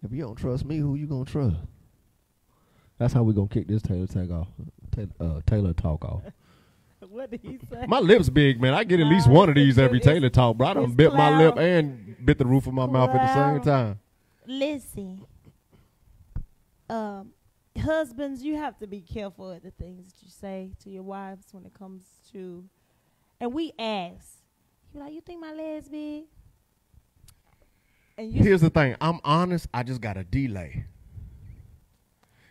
If you don't trust me, who you gonna trust? That's how we gonna kick this Taylor tag off. Taylor talk off. What did he say? My lips big, man. I get at least one of these every Taylor talk, bro. I done bit my lip clown. and bit the roof of my mouth at the same time. Listen, husbands, you have to be careful of the things that you say to your wives when it comes to, and we ask, you like, you think my legs big? And Here's the thing. I'm honest. I just got a delay.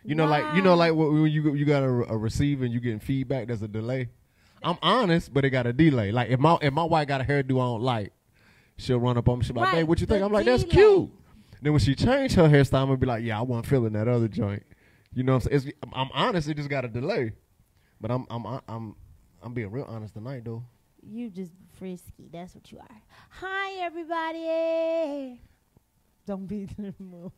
You know, like when you got a receiver and you getting feedback. There's a delay. I'm honest, but it got a delay. Like if my wife got a hairdo I don't like, she'll run up on me. She'll be like, Right, "Babe, what you think?" the I'm like, "That's delay. cute." Then when she changed her hairstyle, I'm gonna be like, "Yeah, I wasn't feeling that other joint." You know what I'm saying? I'm honest. It just got a delay. But I'm being real honest tonight though. You just frisky. That's what you are. Hi, everybody. Don't be the mood.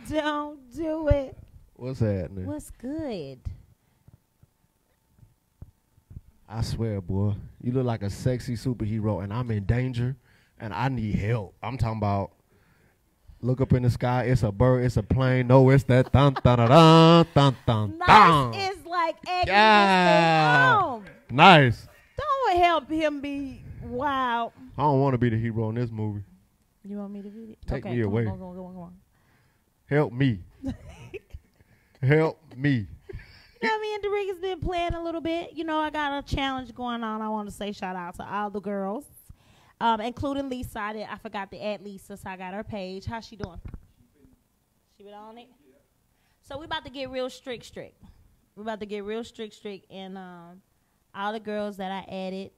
Don't do it. What's happening? What's good? I swear, boy, you look like a sexy superhero, and I'm in danger, and I need help. I'm talking about. Look up in the sky. It's a bird. It's a plane. No, it's that dun dun dun dun dun dun. Nice is like egging Yeah. this thing on. Nice. Don't help him be wild. I don't want to be the hero in this movie. You want me to read it? Take okay, me come away. On, come on. Help me. Help me. You know, me and Dorica's been playing a little bit. You know, I got a challenge going on. I want to say shout out to all the girls, including Lisa. I forgot to add Lisa, so I got her page. How's she doing? She been on it? So we about to get real strict. We about to get real strict, and all the girls that I added,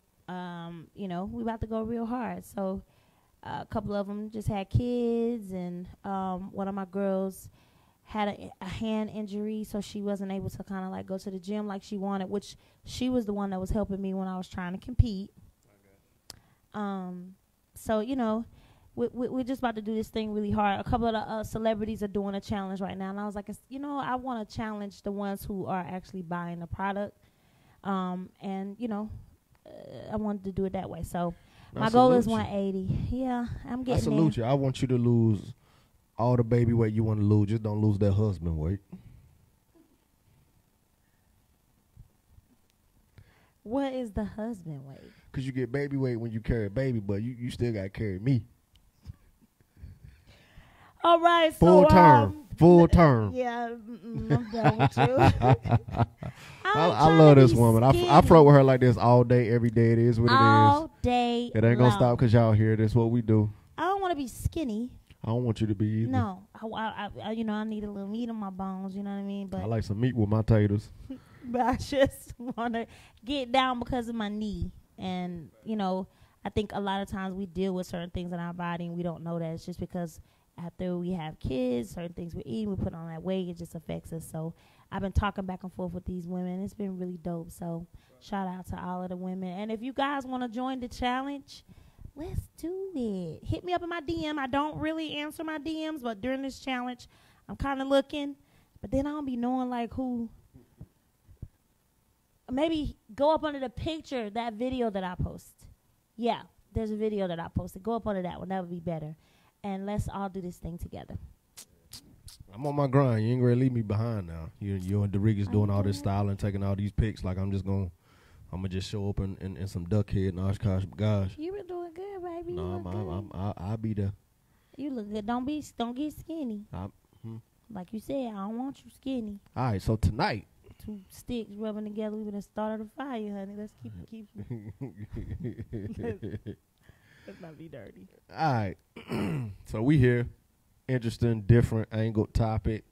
you know, we about to go real hard. So a couple of them just had kids, and one of my girls had a hand injury, so she wasn't able to kind of like go to the gym like she wanted, which she was the one that was helping me when I was trying to compete. So, you know, we're just about to do this thing really hard. A couple of the celebrities are doing a challenge right now, and I was like, you know, I want to challenge the ones who are actually buying the product. And, you know, I wanted to do it that way. So my goal is 180. Yeah, I'm getting there. I salute you. I want you to lose all the baby weight you want to lose. Just don't lose that husband weight. What is the husband weight? Because you get baby weight when you carry a baby, but you still got to carry me. All right. Full term. Full term. Yeah, I'm done with you. I love this woman. I flirt with her like this all day, every day. It is what it is. All day It ain't going to stop because y'all here. That's what we do. I don't want to be skinny. I don't want you to be either. No. I you know, I need a little meat on my bones, you know what I mean? But I like some meat with my taters. But I just want to get down because of my knee. And, you know, I think a lot of times we deal with certain things in our body and we don't know that. It's just because after we have kids, certain things we eat, we put on that weight, it just affects us. So I've been talking back and forth with these women. It's been really dope. So shout out to all of the women. And if you guys want to join the challenge, let's do it. Hit me up in my DM. I don't really answer my DMs, but during this challenge, I'm kind of looking. But then I don't be knowing, like, who. Maybe go up under the picture, that video that I post. Yeah, there's a video that I posted. Go up under that one. That would be better. And let's all do this thing together. I'm on my grind. You ain't gonna leave me behind now. You and Dorica's doing all this styling, taking all these pics. Like I'm gonna just show up in some duck head and Oshkosh gosh. You been doing good, baby. No, I'll be there. You look good. Don't get skinny. Like you said, I don't want you skinny. All right, so tonight. 2 sticks rubbing together. We been started a fire, honey. Let's keep. Let's not be dirty. All right. So we here. Interesting, different angled topic.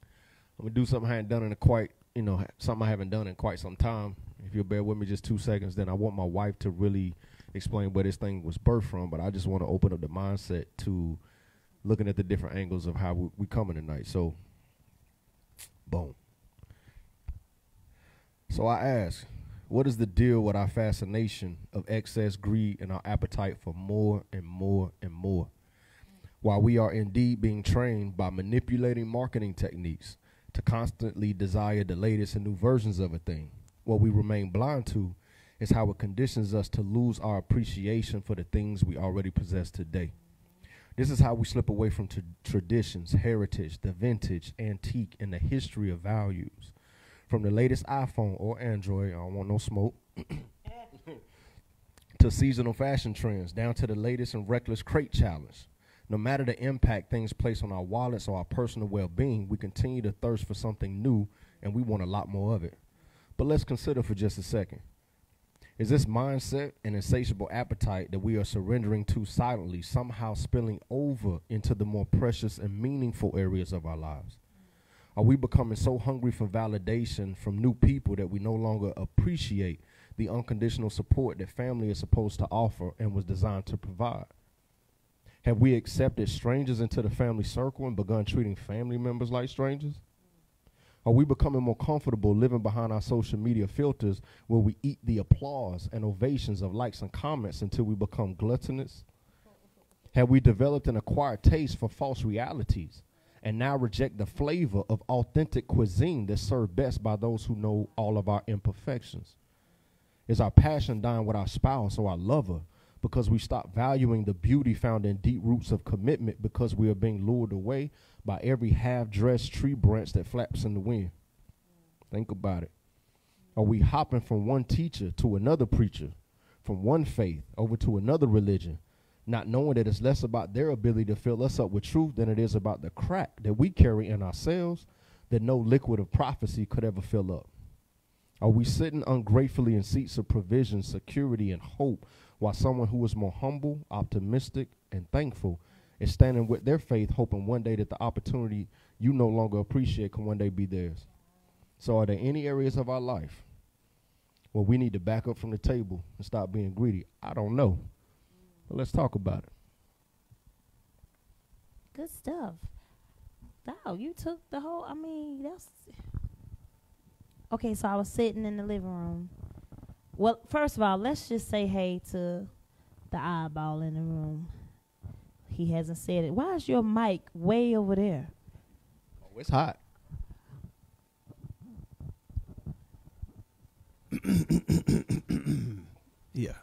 I'm gonna do something I haven't done something I haven't done in quite some time. If you'll bear with me just 2 seconds, then I want my wife to really explain where this thing was birthed from. But I just want to open up the mindset to looking at the different angles of how we coming tonight. So, boom. So I ask, what is the deal with our fascination of excess greed and our appetite for more and more and more? While we are indeed being trained by manipulating marketing techniques to constantly desire the latest and new versions of a thing, what we remain blind to is how it conditions us to lose our appreciation for the things we already possess today. This is how we slip away from traditions, heritage, the vintage, antique, and the history of values. From the latest iPhone or Android, I don't want no smoke, to seasonal fashion trends, down to the latest and reckless crate challenge. No matter the impact things place on our wallets or our personal well-being, we continue to thirst for something new, and we want a lot more of it. But let's consider for just a second. Is this mindset and insatiable appetite that we are surrendering to silently somehow spilling over into the more precious and meaningful areas of our lives? Are we becoming so hungry for validation from new people that we no longer appreciate the unconditional support that family is supposed to offer and was designed to provide? Have we accepted strangers into the family circle and begun treating family members like strangers? Are we becoming more comfortable living behind our social media filters where we eat the applause and ovations of likes and comments until we become gluttonous? Have we developed an acquired taste for false realities and now reject the flavor of authentic cuisine that's served best by those who know all of our imperfections? Is our passion dying with our spouse or our lover because we stop valuing the beauty found in deep roots of commitment because we are being lured away by every half-dressed tree branch that flaps in the wind? Think about it. Are we hopping from one teacher to another preacher, from one faith over to another religion, not knowing that it's less about their ability to fill us up with truth than it is about the crack that we carry in ourselves that no liquid of prophecy could ever fill up? Are we sitting ungratefully in seats of provision, security, and hope while someone who is more humble, optimistic, and thankful is standing with their faith, hoping one day that the opportunity you no longer appreciate can one day be theirs? So are there any areas of our life where we need to back up from the table and stop being greedy? I don't know. But let's talk about it. Good stuff. Wow, you took the whole, that's... Okay, so I was sitting in the living room. Well, first of all, let's just say hey to the eyeball in the room. He hasn't said it. Why is your mic way over there? Oh, it's hot. Yeah.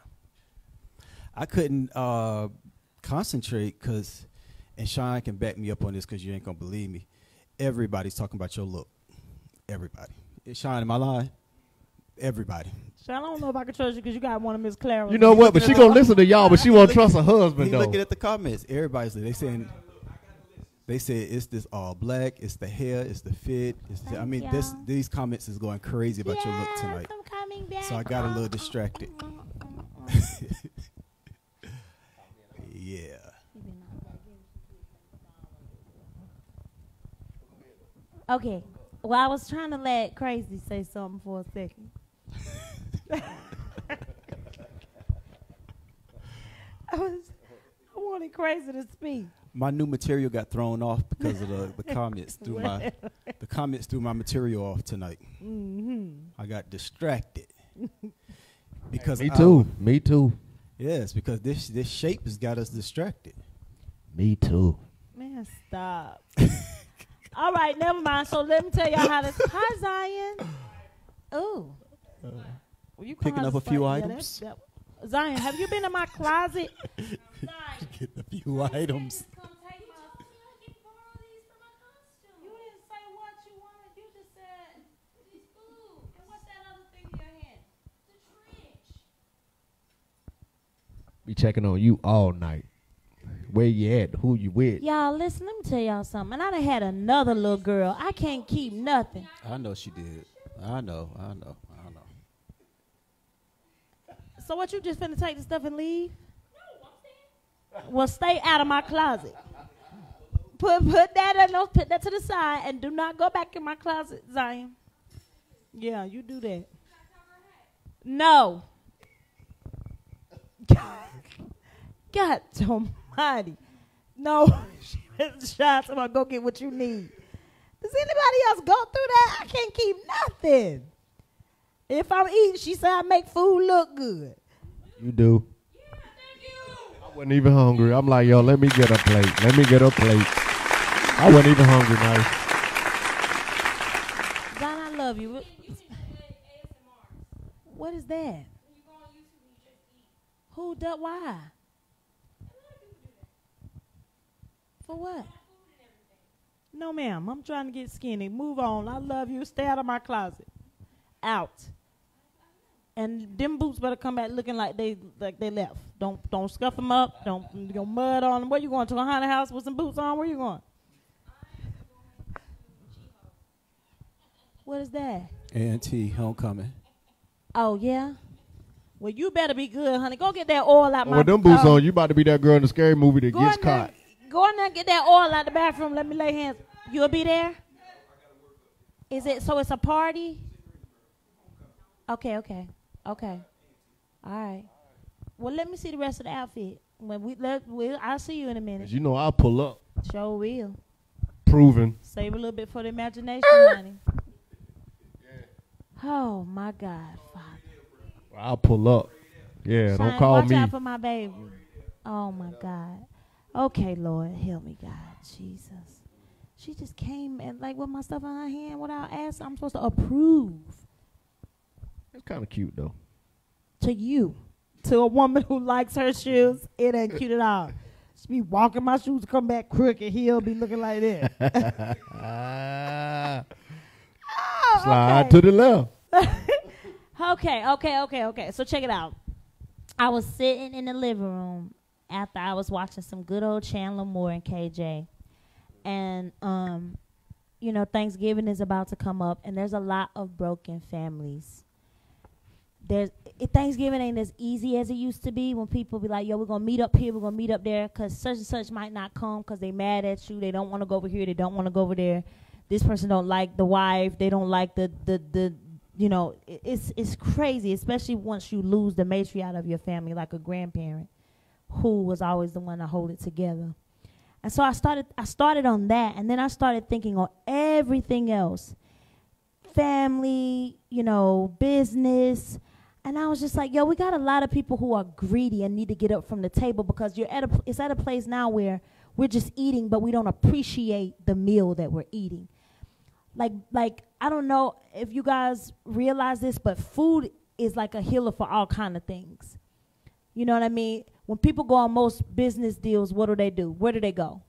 I couldn't concentrate because, and Sean can back me up on this because you ain't going to believe me, everybody's talking about your look. Everybody. Sean, am I lying? Everybody. Sean, I don't know if I can trust you because you got one of Miss Clara's. You know what? But she gonna listen to y'all, but she won't trust her husband though. Looking at the comments, everybody's they say it's this all black, it's the hair, it's the fit. These comments is going crazy about your look tonight. I'm coming back. So I got a little distracted. Yeah. Okay. Well, I was trying to let Crazy say something for a second. I wanted Crazy to speak. My new material got thrown off because of the comments threw my material off tonight. Mm-hmm. I got distracted because Me too. Yes, because this shape has got us distracted. Me too. Man, stop. All right, never mind. So let me tell y'all how this. Hi, Zion. Oh. Picking up a few items. Zion, have you been in my closet? Zion. Getting a few items. You didn't say what you wanted. You just said these food. And what's that other thing in your hand? The trench. Be checking on you all night. Where you at? Who you with? Y'all, listen, let me tell y'all something. And I done had another little girl. I can't keep nothing. I know she did. I know. So what, you just finna take the stuff and leave? No, I'm staying. Well, stay out of my closet. Put that to the side and do not go back in my closet, Zion. Yeah, you do that. No. God almighty. No. Shots about go get what you need. Does anybody else go through that? I can't keep nothing. If I'm eating, she said I make food look good. You do. Yeah, thank you. I wasn't even hungry. I'm like, yo, let me get a plate. I wasn't even hungry, nice. Don, I love you. What is that? Who does? Why? For what? No, ma'am. I'm trying to get skinny. Move on. I love you. Stay out of my closet. Out. And them boots better come back looking like they left. Don't scuff them up. Don't go mud on them. Where you going, to a haunted house with some boots on? Where you going? What is that? A&T Homecoming. Oh, yeah? Well, you better be good, honey. Go get that oil out my... With them boots on, you about to be that girl in the scary movie that gets caught. Go in there and get that oil out the bathroom. Let me lay hands. You'll be there? Is it, so it's a party? Okay. All right. Well, let me see the rest of the outfit. I'll see you in a minute. You know I'll pull up. Sure will. Proven. Save a little bit for the imagination, honey. Oh, my God, Father. I'll pull up. Yeah, Shine, don't call watch me. out for my baby. Oh, my God. Okay, Lord, help me, God. Jesus. She just came and, like, with my stuff in her hand without asking. I'm supposed to approve. It's kind of cute, though. To you. To a woman who likes her shoes, it ain't cute at all. She be walking my shoes, come back crooked, he'll be looking like that. Slide to the left. Okay. So check it out. I was sitting in the living room after I was watching some good old Chandler Moore and KJ. And, Thanksgiving is about to come up, and there's a lot of broken families. Thanksgiving ain't as easy as it used to be when people be like, yo, we're going to meet up here, we're going to meet up there, because such and such might not come because they mad at you. They don't want to go over here. They don't want to go over there. This person don't like the wife. They don't like it's crazy, especially once you lose the matriarch of your family, like a grandparent who was always the one to hold it together. And so I started on that, and then I started thinking on everything else. Family, business. And I was just like, yo, we got a lot of people who are greedy and need to get up from the table because it's at a place now where we're just eating, but we don't appreciate the meal that we're eating. Like I don't know if you guys realize this, but food is like a healer for all kind of things. You know what I mean? When people go on most business deals, what do? Where do they go?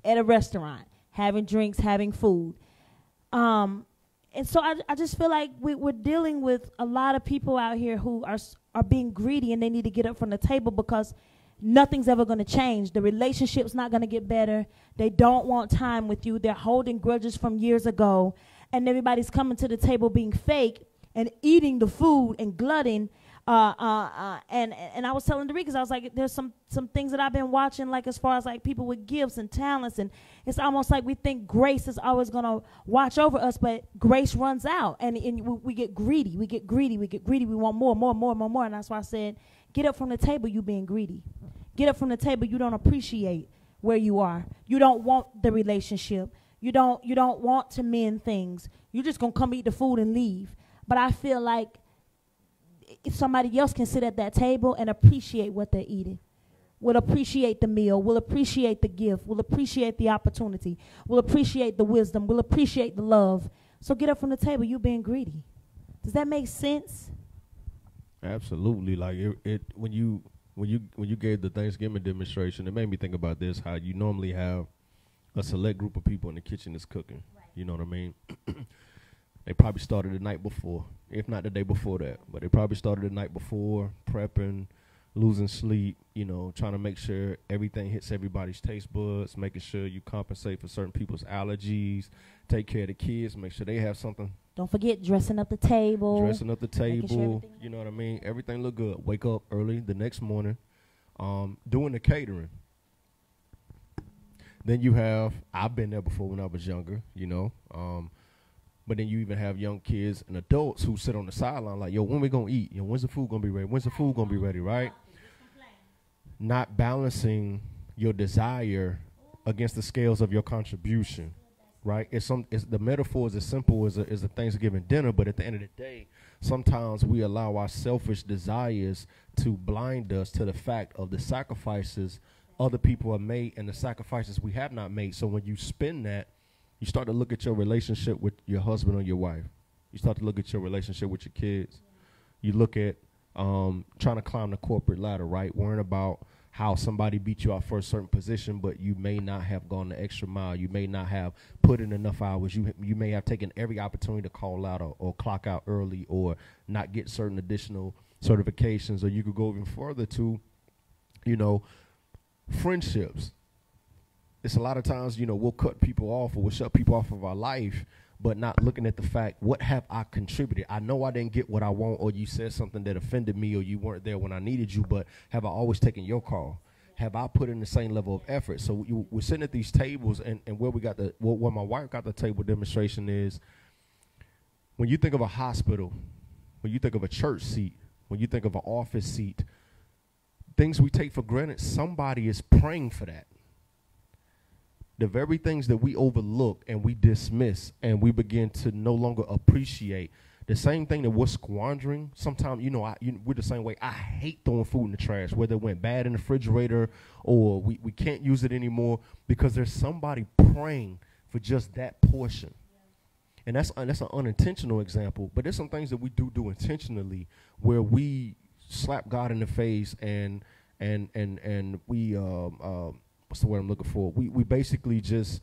At a restaurant, having drinks, having food. And so I just feel like we're dealing with a lot of people out here who are being greedy, and they need to get up from the table because nothing's ever going to change. The relationship's not going to get better. They don't want time with you. They're holding grudges from years ago, and everybody's coming to the table being fake and eating the food and glutting. And I was telling Derica, I was like, there's some things that I've been watching, like as far as like people with gifts and talents, and it's almost like we think grace is always going to watch over us, but grace runs out, and we get greedy. We want more. And that's why I said, get up from the table, you being greedy. Get up from the table, you don't appreciate where you are. You don't want the relationship. You don't want to mend things. You're just going to come eat the food and leave. But I feel like if somebody else can sit at that table and appreciate what they're eating, will appreciate the meal, will appreciate the gift, will appreciate the opportunity, will appreciate the wisdom, will appreciate the love. So get up from the table, you being greedy. Does that make sense? Absolutely. Like when you gave the Thanksgiving demonstration, it made me think about this, how you normally have a select group of people in the kitchen that's cooking. Right. You know what I mean? They probably started the night before, if not the day before that. But they probably started the night before, prepping, losing sleep, trying to make sure everything hits everybody's taste buds, making sure you compensate for certain people's allergies, take care of the kids, make sure they have something. Don't forget dressing up the table. Sure, you know what I mean? Everything look good. Wake up early the next morning, doing the catering. Then you have, I've been there before when I was younger, but then you even have young kids and adults who sit on the sideline like, yo, when we going to eat? When's the food going to be ready? When's the food going to be ready, right? Not balancing your desire against the scales of your contribution, right? The metaphor is as simple as a Thanksgiving dinner, but at the end of the day, sometimes we allow our selfish desires to blind us to the fact of the sacrifices other people have made and the sacrifices we have not made. So when you spin that, you start to look at your relationship with your husband or your wife. You start to look at your relationship with your kids. You look at trying to climb the corporate ladder, right? Worrying about how somebody beat you out for a certain position, but you may not have gone the extra mile. You may not have put in enough hours. You may have taken every opportunity to call out or clock out early or not get certain additional certifications. Or you could go even further to, friendships. It's a lot of times, we'll cut people off or we'll shut people off of our life, but not looking at the fact, what have I contributed? I know I didn't get what I want, or you said something that offended me, or you weren't there when I needed you, but have I always taken your call? Have I put in the same level of effort? So we're sitting at these tables, and where where my wife got the table demonstration is, when you think of a hospital, when you think of a church seat, when you think of an office seat, things we take for granted, somebody is praying for that. The very things that we overlook and we dismiss and we begin to no longer appreciate, the same thing that we're squandering. Sometimes, we're the same way. I hate throwing food in the trash, whether it went bad in the refrigerator or we can't use it anymore, because there's somebody praying for just that portion. And that's an unintentional example, but there's some things that we do intentionally where we slap God in the face and we what's the word I'm looking for? We basically just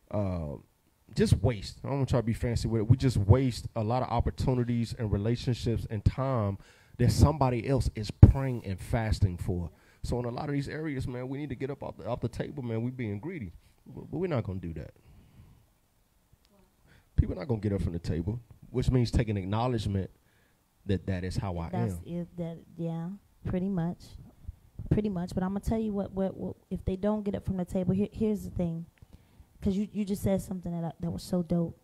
waste. I don't want to try to be fancy with it. We just waste a lot of opportunities and relationships and time that somebody else is praying and fasting for. So in a lot of these areas, man, we need to get up off the table, man. We're being greedy, but we're not going to do that. People are not going to get up from the table, which means taking acknowledgement that is how I am. Yeah, pretty much. But I'm gonna tell you what if they don't get up from the table. Here's the thing, because you just said something that was so dope.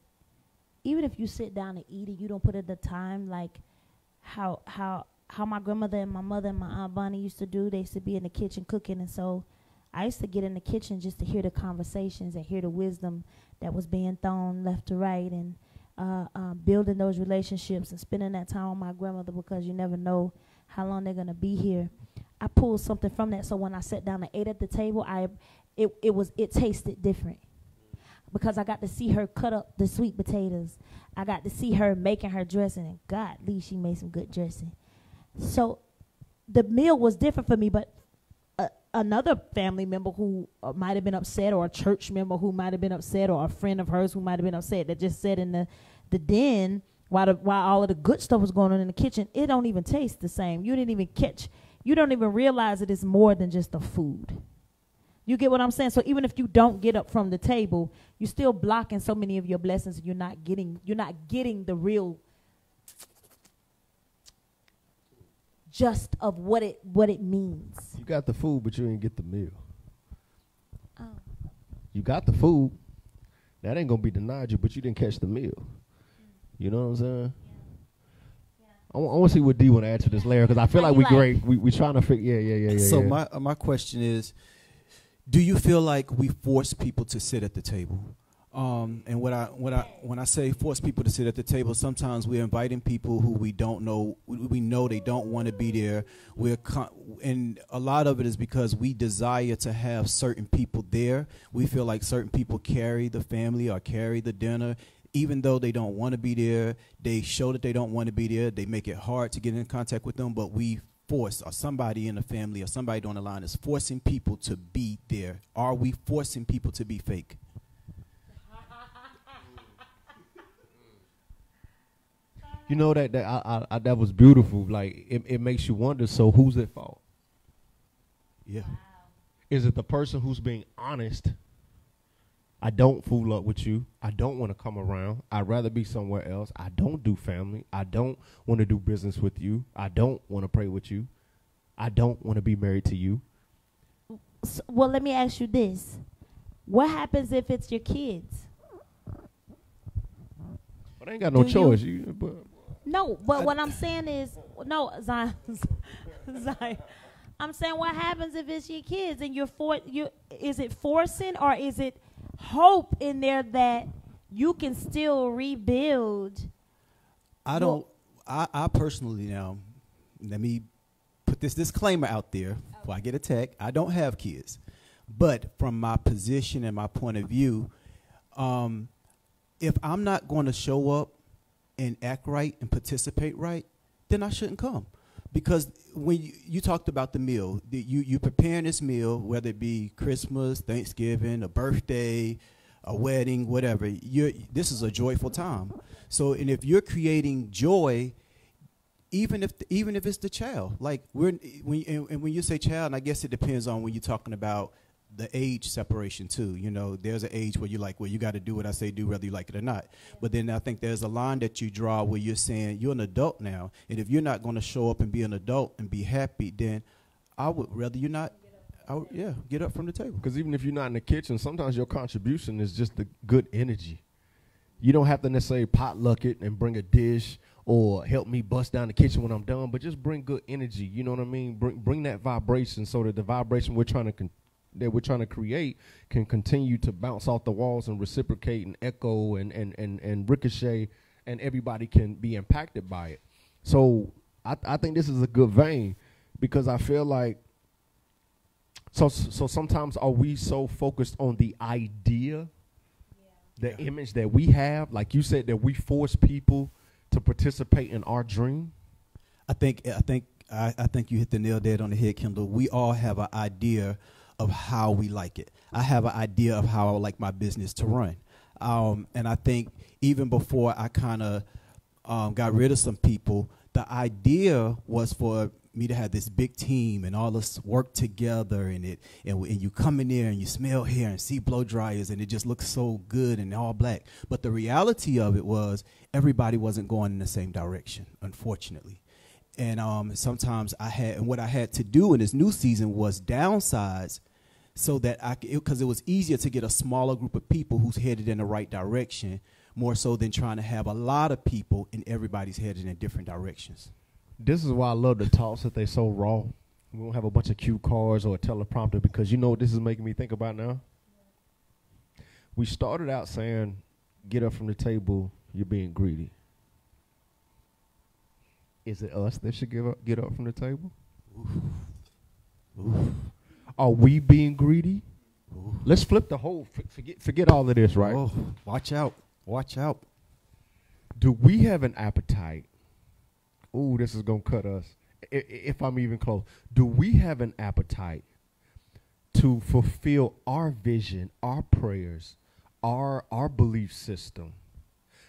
Even if you sit down and eat it, you don't put in the time, like how my grandmother and my mother and my Aunt Bonnie used to do. They used to be in the kitchen cooking, and so I used to get in the kitchen just to hear the conversations and hear the wisdom that was being thrown left to right, and building those relationships and spending that time with my grandmother, because you never know how long they're gonna be here. I pulled something from that, so when I sat down and ate at the table, it tasted different, because I got to see her cut up the sweet potatoes. I got to see her making her dressing, and godly, she made some good dressing. So the meal was different for me, but another family member who might have been upset, or a church member who might have been upset, or a friend of hers who might have been upset, that just sat in the den while all of the good stuff was going on in the kitchen, it don't even taste the same. You don't even realize it is more than just the food. You get what I'm saying? So even if you don't get up from the table, you're still blocking so many of your blessings, and you're not getting the real just of what it means. You got the food, but you didn't get the meal. Oh. You got the food. That ain't gonna be denied you, but you didn't catch the meal. You know what I'm saying? I want to see what D want to add to this layer, because I feel like we great. We trying to figure. Yeah. So my question is, do you feel like we force people to sit at the table? And when I say force people to sit at the table, sometimes we're inviting people who we don't know. We know they don't want to be there. And a lot of it is because we desire to have certain people there. We feel like certain people carry the family or carry the dinner. Even though they don't want to be there, they show that they don't want to be there. They make it hard to get in contact with them, but we force, or somebody in the family or somebody on the line is forcing people to be there. Are we forcing people to be fake? You know, that was beautiful. Like, it makes you wonder, so who's at fault? Yeah. Is it the person who's being honest? I don't fool up with you. I don't want to come around. I'd rather be somewhere else. I don't do family. I don't want to do business with you. I don't want to pray with you. I don't want to be married to you. So, well, let me ask you this. What happens if it's your kids? But I ain't got no choice. No, but what I'm saying is, no, Zion, I'm saying, what happens if it's your kids and is it forcing, or is it hope in there that you can still rebuild? I personally, now, let me put this disclaimer out there before I get attacked. I don't have kids, but from my position and my point of view, if I'm not going to show up and act right and participate right, then I shouldn't come. Because when you talked about the meal, you preparing this meal, whether it be Christmas, Thanksgiving, a birthday, a wedding, whatever, this is a joyful time. So, and if you're creating joy, even if it's the child, like when you say child, and I guess it depends on when you're talking about the age separation too. You know, there's an age where you're like, well, you got to do what I say do, whether you like it or not. But then I think there's a line that you draw where you're saying you're an adult now, and if you're not going to show up and be an adult and be happy, then I would rather you not. Get up from the table. Because even if you're not in the kitchen, sometimes your contribution is just the good energy. You don't have to necessarily potluck it and bring a dish or help me bust down the kitchen when I'm done, but just bring good energy. You know what I mean? Bring that vibration so that the vibration we're trying to create can continue to bounce off the walls and reciprocate and echo and ricochet, and everybody can be impacted by it. So I think this is a good vein, because I feel like so sometimes are we so focused on the idea, the image that we have, like you said, that we force people to participate in our dream? I think you hit the nail dead on the head, Kendall. We all have an idea of how we like it. I have an idea of how I would like my business to run. And I think even before I kind of got rid of some people, the idea was for me to have this big team and all us work together, and you come in there and you smell hair and see blow dryers, and it just looks so good and all black. But the reality of it was everybody wasn't going in the same direction, unfortunately. And sometimes what I had to do in this new season was downsize so that because it was easier to get a smaller group of people who's headed in the right direction, more so than trying to have a lot of people and everybody's headed in different directions. This is why I love the talks that they so raw. We don't have a bunch of cue cards or a teleprompter, because you know what this is making me think about now? We started out saying, get up from the table, you're being greedy. Is it us that should get up from the table? Oof. Are we being greedy? Oof. Let's flip the whole, forget all of this, right? Oh, watch out. Do we have an appetite? Ooh, this is going to cut us, if I'm even close. Do we have an appetite to fulfill our vision, our prayers, our belief system,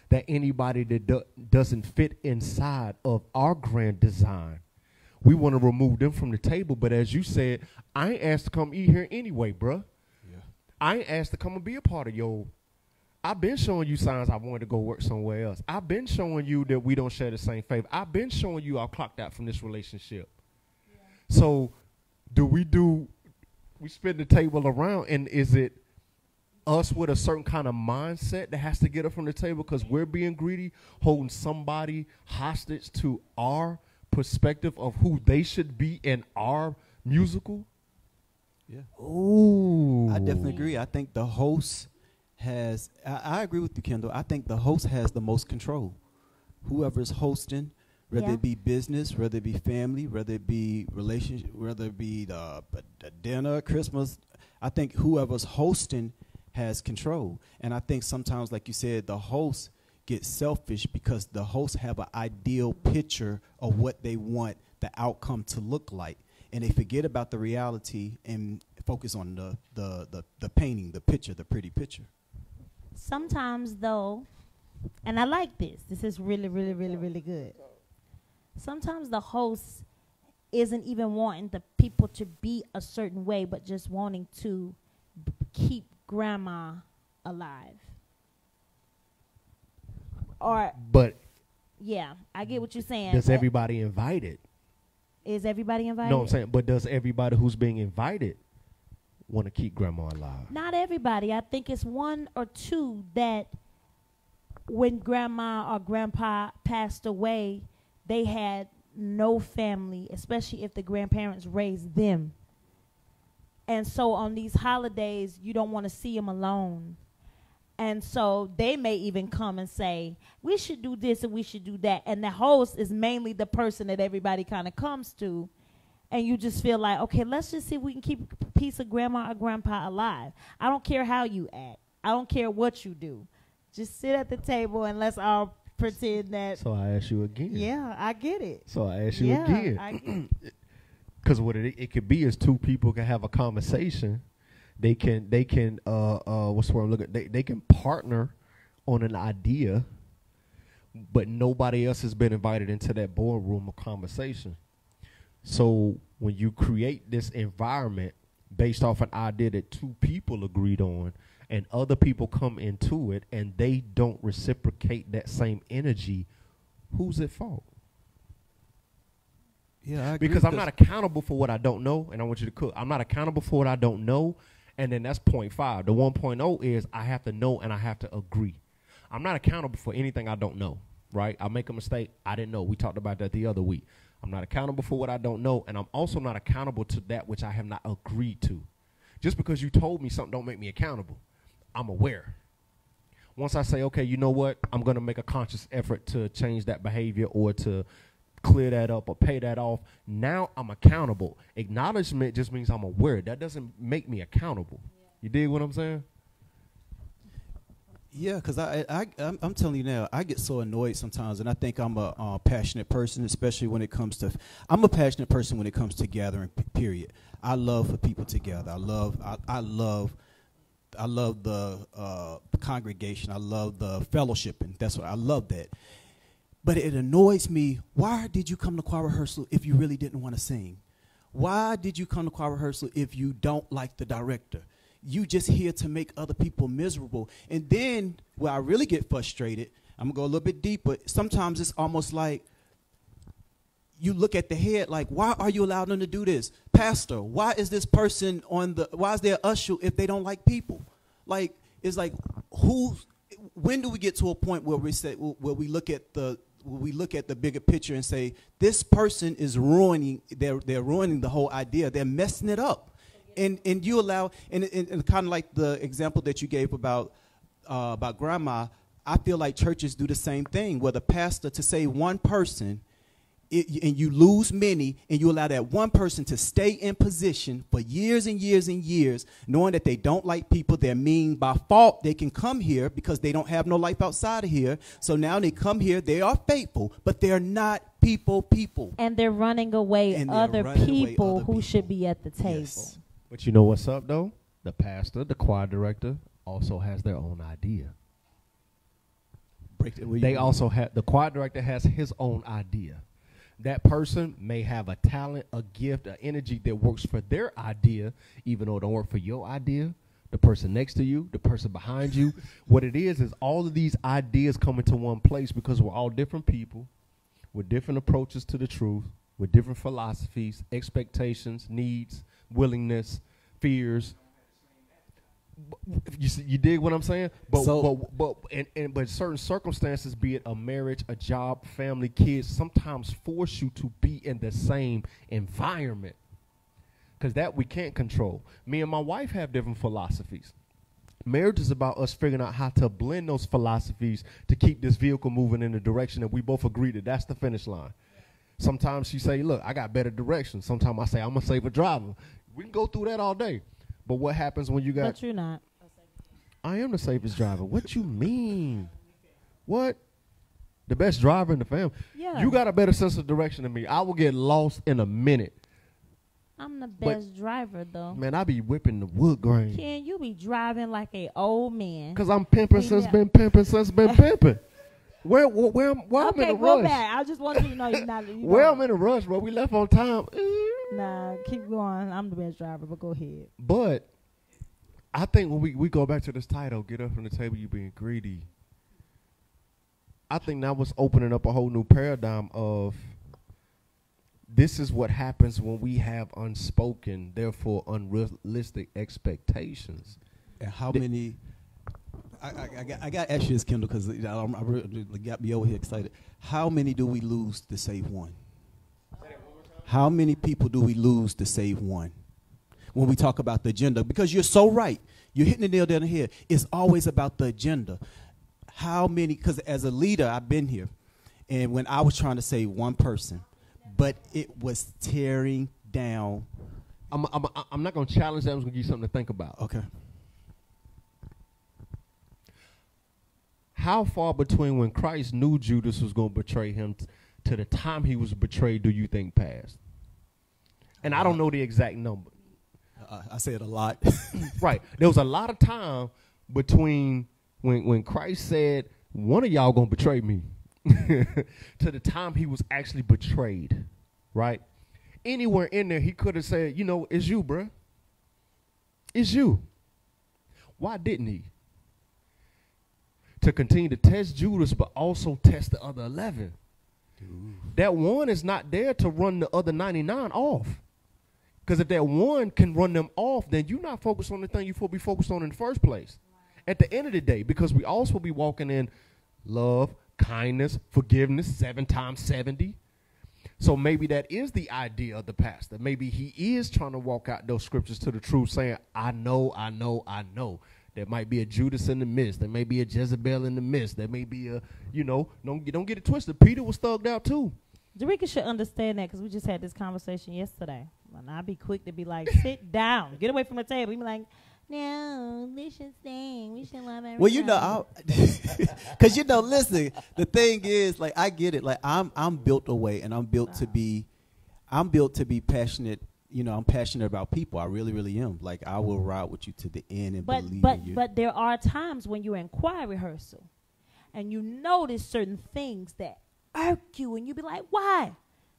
that anybody that doesn't fit inside of our grand design, we want to remove them from the table? But as you said, I ain't asked to come eat here anyway, bruh. Yeah. I ain't asked to come and be a part of your. I've been showing you signs I wanted to go work somewhere else. I've been showing you that we don't share the same faith. I've been showing you I've clocked out from this relationship. Yeah. So we spin the table around, and is it us with a certain kind of mindset that has to get up from the table because we're being greedy, holding somebody hostage to our perspective of who they should be in our musical? Yeah. Ooh. I definitely agree. I think the host I agree with you, Kendall. I think the host has the most control. Whoever's hosting, whether it be business, whether it be family, whether it be relationship, whether it be the dinner, Christmas, I think whoever's hosting has control. And I think sometimes, like you said, the host gets selfish because the hosts have an ideal picture of what they want the outcome to look like. And they forget about the reality and focus on the painting, the picture, the pretty picture. Sometimes, though, and I like this. This is really, really, really, really good. Sometimes the host isn't even wanting the people to be a certain way, but just wanting to keep grandma alive. But yeah, I get what you're saying. Does everybody invited? Is everybody invited? No, I'm saying, but does everybody who's being invited want to keep grandma alive? Not everybody. I think it's one or two that when grandma or grandpa passed away, they had no family, especially if the grandparents raised them. And so on these holidays, you don't want to see them alone. And so they may even come and say, we should do this and we should do that. And the host is mainly the person that everybody kind of comes to. And you just feel like, okay, let's just see if we can keep a piece of grandma or grandpa alive. I don't care how you act. I don't care what you do. Just sit at the table and let's all pretend that. So I ask you again. Yeah, I get it. So I ask you Yeah, again. I get it. Because what it could be is two people can have a conversation. They can what's the word I'm looking at? They can partner on an idea, but nobody else has been invited into that boardroom of conversation. So when you create this environment based off an idea that two people agreed on, and other people come into it and they don't reciprocate that same energy, who's at fault? Yeah, I agree. Because I'm not accountable for what I don't know, and I want you to cook. I'm not accountable for what I don't know, and then that's 0.5. The 1.0 is I have to know and I have to agree. I'm not accountable for anything I don't know, right? I make a mistake. I didn't know. We talked about that the other week. I'm not accountable for what I don't know, and I'm also not accountable to that which I have not agreed to. Just because you told me something don't make me accountable. I'm aware. Once I say, okay, you know what? I'm going to make a conscious effort to change that behavior or to clear that up or pay that off. Now I'm accountable. Acknowledgement just means I'm aware. That doesn't make me accountable. You dig what I'm saying? Yeah, because I'm telling you now, I get so annoyed sometimes, and I think I'm a passionate person, especially when it comes to. I'm a passionate person when it comes to gathering. Period. I love for people to gather. I love the congregation. I love the fellowshipping. That's what I love that. But it annoys me. Why did you come to choir rehearsal if you really didn't want to sing? Why did you come to choir rehearsal if you don't like the director? You just here to make other people miserable. And then where I really get frustrated, I'm going to go a little bit deeper. Sometimes it's almost like you look at the head like, why are you allowing them to do this? Pastor, why is this person why is there an usher if they don't like people? Like, it's like, when do we get to a point where we look at the bigger picture and say, this person is they're ruining the whole idea. They're messing it up. And you allow, and kind of like the example that you gave about grandma, I feel like churches do the same thing, where the pastor, to save one person, and you lose many, and you allow that one person to stay in position for years and years and years, knowing that they don't like people, they're mean by fault. They can come here because they don't have no life outside of here. So now they come here, they are faithful, but they're not people. And they're running away other people who should be at the table. Yes. But you know what's up, though? The pastor, the choir director, also has their own idea. The choir director has his own idea. That person may have a talent, a gift, an energy that works for their idea, even though it don't work for your idea. The person next to you, the person behind you. What it is all of these ideas come into one place because we're all different people with different approaches to the truth, with different philosophies, expectations, needs, willingness, fears. You dig what I'm saying? But certain circumstances, be it a marriage, a job, family, kids, sometimes force you to be in the same environment, because that we can't control. Me and my wife have different philosophies. Marriage is about us figuring out how to blend those philosophies to keep this vehicle moving in the direction that we both agree that that's the finish line. Sometimes she say, look, I got better direction. Sometimes I say, I'm a safer driver. We can go through that all day. But what happens when you got... But you're not. I am the safest driver. What you mean? What? The best driver in the family? Yeah. You got a better sense of direction than me. I will get lost in a minute. I'm the best driver, though. Man, I be whipping the wood grain. Ken, you be driving like an old man. Because I'm pimping since been pimping. Why I'm in a rush? Go back. I just wanted you to know you're not. I'm in a rush, bro. We left on time. Nah, keep going. I'm the best driver, but go ahead. But I think when we go back to this title, get up from the table, you being greedy. I think that was opening up a whole new paradigm of this is what happens when we have unspoken, therefore unrealistic expectations. And how many... I got to ask you this, Kendall, because I really got me over here excited. How many do we lose to save one? How many people do we lose to save one? When we talk about the agenda, because you're so right. You're hitting the nail down the head. It's always about the agenda. How many, because as a leader, I've been here, and when I was trying to save one person, but it was tearing down. I'm not going to challenge that. I'm going to give you something to think about. Okay. how far between when Christ knew Judas was going to betray him to the time he was betrayed do you think passed? And I don't know the exact number. I said a lot. Right. There was a lot of time between when Christ said, one of y'all going to betray me, to the time he was actually betrayed, right? Anywhere in there, he could have said, it's you, bruh. It's you. Why didn't he? To continue to test Judas, but also test the other 11. Ooh. That one is not there to run the other 99 off. Because if that one can run them off, then you're not focused on the thing you're supposed to be focused on in the first place. At the end of the day, because we also be walking in love, kindness, forgiveness, 7 times 70. So maybe that is the idea of the pastor. Maybe he is trying to walk out those scriptures to the truth, saying, I know. There might be a Judas in the midst. There may be a Jezebel in the midst. There may be a, don't get it twisted. Peter was thugged out too. Jerika should understand that because we just had this conversation yesterday. And I'd be quick to be like, sit down. Get away from the table. He'd be like, no, we should sing. We should love everybody. Well, because, listen, the thing is, like, I get it. Like, I'm built away, and I'm built to be passionate. I'm passionate about people. I really, really am. Like, I will ride with you to the end and believe in you. But there are times when you're in choir rehearsal and you notice certain things that irk you, and you be like, why?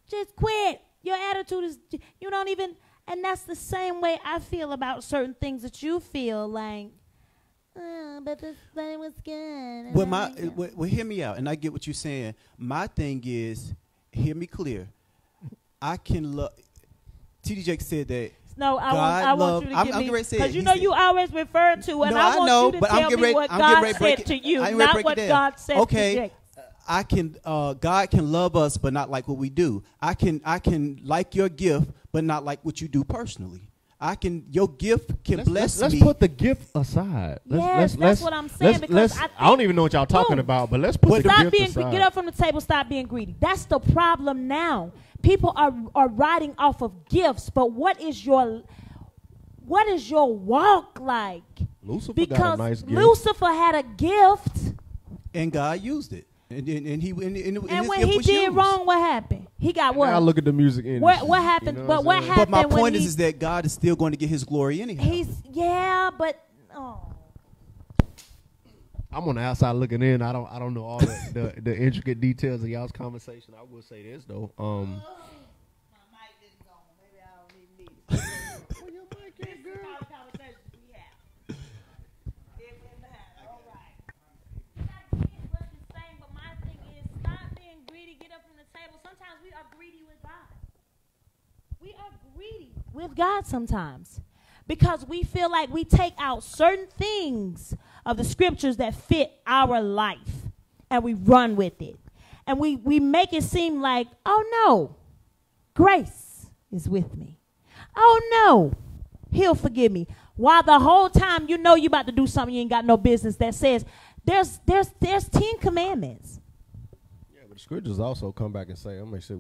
Just quit. Your attitude is, you don't even, and that's the same way I feel about certain things that you feel like, but this thing was good. Well, hear me out, and I get what you're saying. My thing is, hear me clear. I can love. T.D. Jakes said that. No, I want you to give me, because you always refer to, and I want you to tell me what God said to you, not what God said to Jake. God can love us, but not like what we do. I can like your gift, but not like what you do personally. Your gift can bless me. Let's put the gift aside. That's what I'm saying. Because I don't even know what y'all talking about, but let's put the gift aside. Get up from the table. Stop being greedy. That's the problem now. People are riding off of gifts, but what is your walk like? Lucifer got a nice gift. Lucifer had a gift, and God used it. And when he did wrong, what happened? He got what? Now look at the music industry. What happened? You know but what happened? But my point is that God is still going to get His glory anyhow. I'm on the outside looking in. I don't know all the intricate details of y'all's conversation. I will say this though. My mic didn't go. Maybe I don't even need it. Well, your mic is good. This is the conversation we have. All right. I get what you're saying, but my thing is, stop being greedy. Get up from the table. Sometimes we are greedy with God. We are greedy with God sometimes, because we feel like we take out certain things of the scriptures that fit our life and we run with it. And we make it seem like, oh no, grace is with me. Oh no, He'll forgive me. While the whole time you know you about to do something you ain't got no business, that says there's 10 commandments. Yeah, but the scriptures also come back and say, I'm gonna say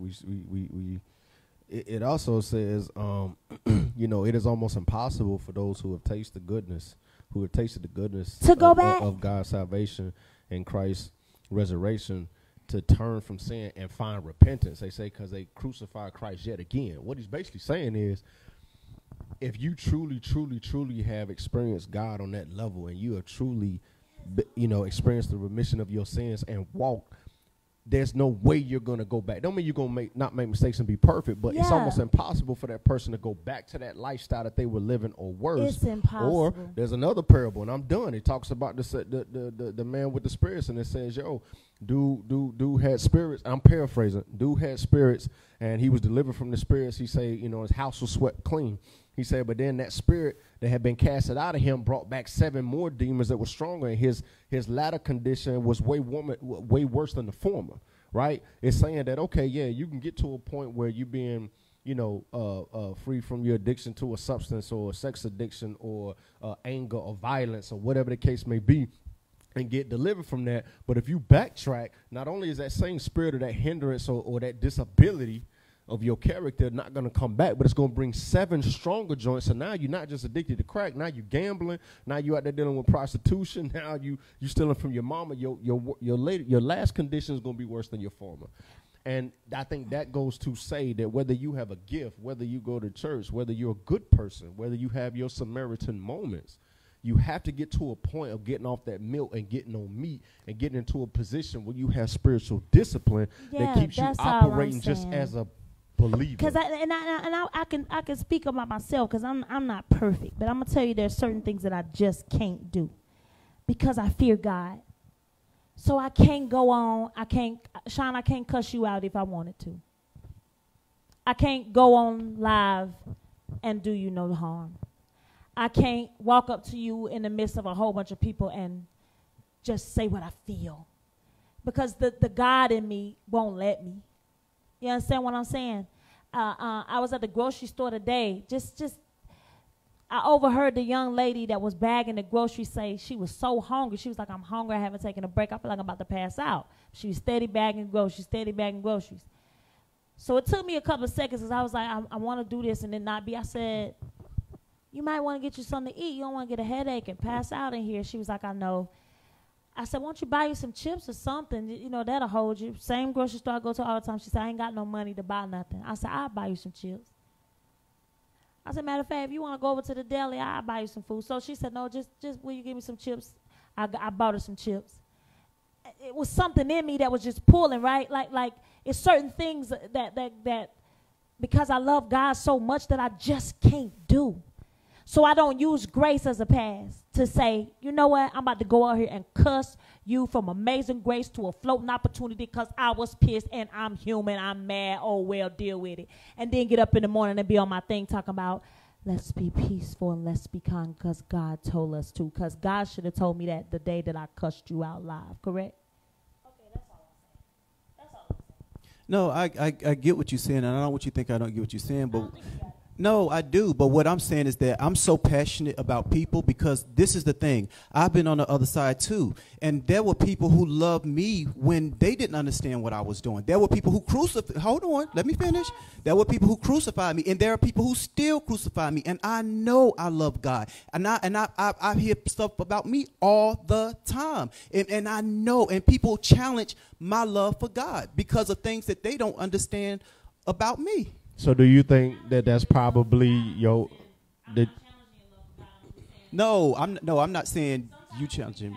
it also says, it is almost impossible for those who have tasted the goodness to go back of God's salvation and Christ's resurrection, to turn from sin and find repentance. They say because they crucified Christ yet again. What he's basically saying is, if you truly have experienced God on that level, and you have truly, experienced the remission of your sins and walked, there's no way you're going to go back. Don't mean you're going to not make mistakes and be perfect, but it's almost impossible for that person to go back to that lifestyle that they were living, or worse. It's impossible. Or there's another parable, and I'm done. It talks about the man with the spirits, and it says, dude had spirits. I'm paraphrasing. Dude had spirits, and he was delivered from the spirits. He said, his house was swept clean. He said, but then that spirit that had been casted out of him brought back 7 more demons that were stronger, and his latter condition was way worse than the former, right? It's saying that, okay, yeah, you can get to a point where you're being, free from your addiction to a substance or a sex addiction or anger or violence or whatever the case may be, and get delivered from that. But if you backtrack, not only is that same spirit or that hindrance or that disability of your character not going to come back, but it's going to bring 7 stronger joints. So now you're not just addicted to crack. Now you're gambling. Now you out there dealing with prostitution. Now you stealing from your mama. Your last condition is going to be worse than your former. And I think that goes to say that whether you have a gift, whether you go to church, whether you're a good person, whether you have your Samaritan moments, you have to get to a point of getting off that milk and getting on meat and getting into a position where you have spiritual discipline that keeps you operating just as a believer. Because I can speak about myself because I'm not perfect, but I'm gonna tell you there's certain things that I just can't do because I fear God. So I can't go on. Sean, I can't cuss you out if I wanted to. I can't go on live and do you no harm. I can't walk up to you in the midst of a whole bunch of people and just say what I feel. Because the God in me won't let me. You understand what I'm saying? I was at the grocery store today. I overheard the young lady that was bagging the groceries say she was so hungry. She was like, I'm hungry. I haven't taken a break. I feel like I'm about to pass out. She was steady bagging groceries. So it took me a couple of seconds because I was like, I want to do this and then not be. I said, you might want to get you something to eat. You don't want to get a headache and pass out in here. She was like, I know. I said, why don't you buy you some chips or something? You know, that'll hold you. Same grocery store I go to all the time. She said, I ain't got no money to buy nothing. I said, I'll buy you some chips. I said, matter of fact, if you want to go over to the deli, I'll buy you some food. So she said, no, just will you give me some chips? I bought her some chips. It was something in me that was just pulling, right? Like it's certain things that because I love God so much that I just can't do. So I don't use grace as a pass to say, you know what, I'm about to go out here and cuss you from amazing grace to a floating opportunity because I was pissed and I'm human, I'm mad, oh well, deal with it. And then get up in the morning and be on my thing talking about, let's be peaceful and let's be kind because God told us to. Because God should have told me that the day that I cussed you out live, correct? Okay, that's all I'm saying. No, I get what you're saying, and I don't know what you think I don't get what you're saying, but no, I do. But what I'm saying is that I'm so passionate about people because this is the thing. I've been on the other side too. And there were people who loved me when they didn't understand what I was doing. There were people who hold on, let me finish. There were people who crucified me, and there are people who still crucify me. And I know I love God. And I hear stuff about me all the time. And I know, and people challenge my love for God because of things that they don't understand about me. So do you think that that's probably No, I'm not saying you challenge him.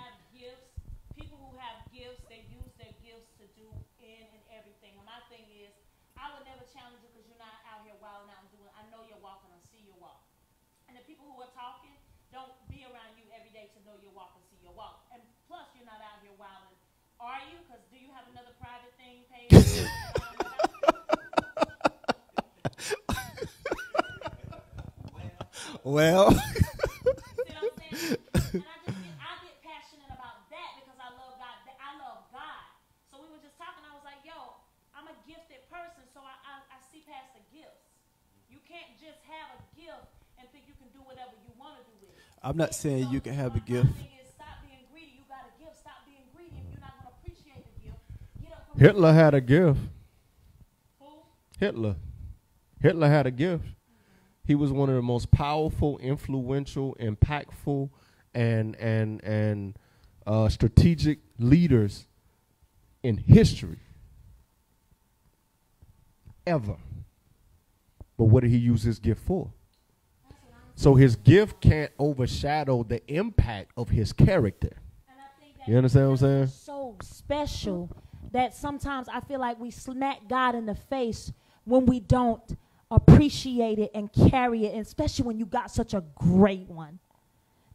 People who have gifts, they use their gifts to do in and everything. And my thing is, I would never challenge you because you're not out here wilding out and doing. I know you're walking and see your walk. And the people who are talking don't be around you every day to know your walk and see your walk. And plus, you're not out here wilding. Are you? Because do you have another private thing paid? Well, You know what I'm saying? And I get passionate about that because I love God. I love God. So we were just talking. I was like, yo, I'm a gifted person, so I see past the gifts. You can't just have a gift and think you can do whatever you want to do with it. I'm not saying you can have a gift. My thing is, stop being greedy. You got a gift. Stop being greedy. If you're not going to appreciate the gift, get up from Hitler had a gift. Who? Hitler had a gift. He was one of the most powerful, influential, impactful, and strategic leaders in history ever. But what did he use his gift for? So his gift can't overshadow the impact of his character. And I think that You understand what I'm saying? so special that sometimes I feel like we smack God in the face when we don't appreciate it and carry it, and especially when you got such a great one.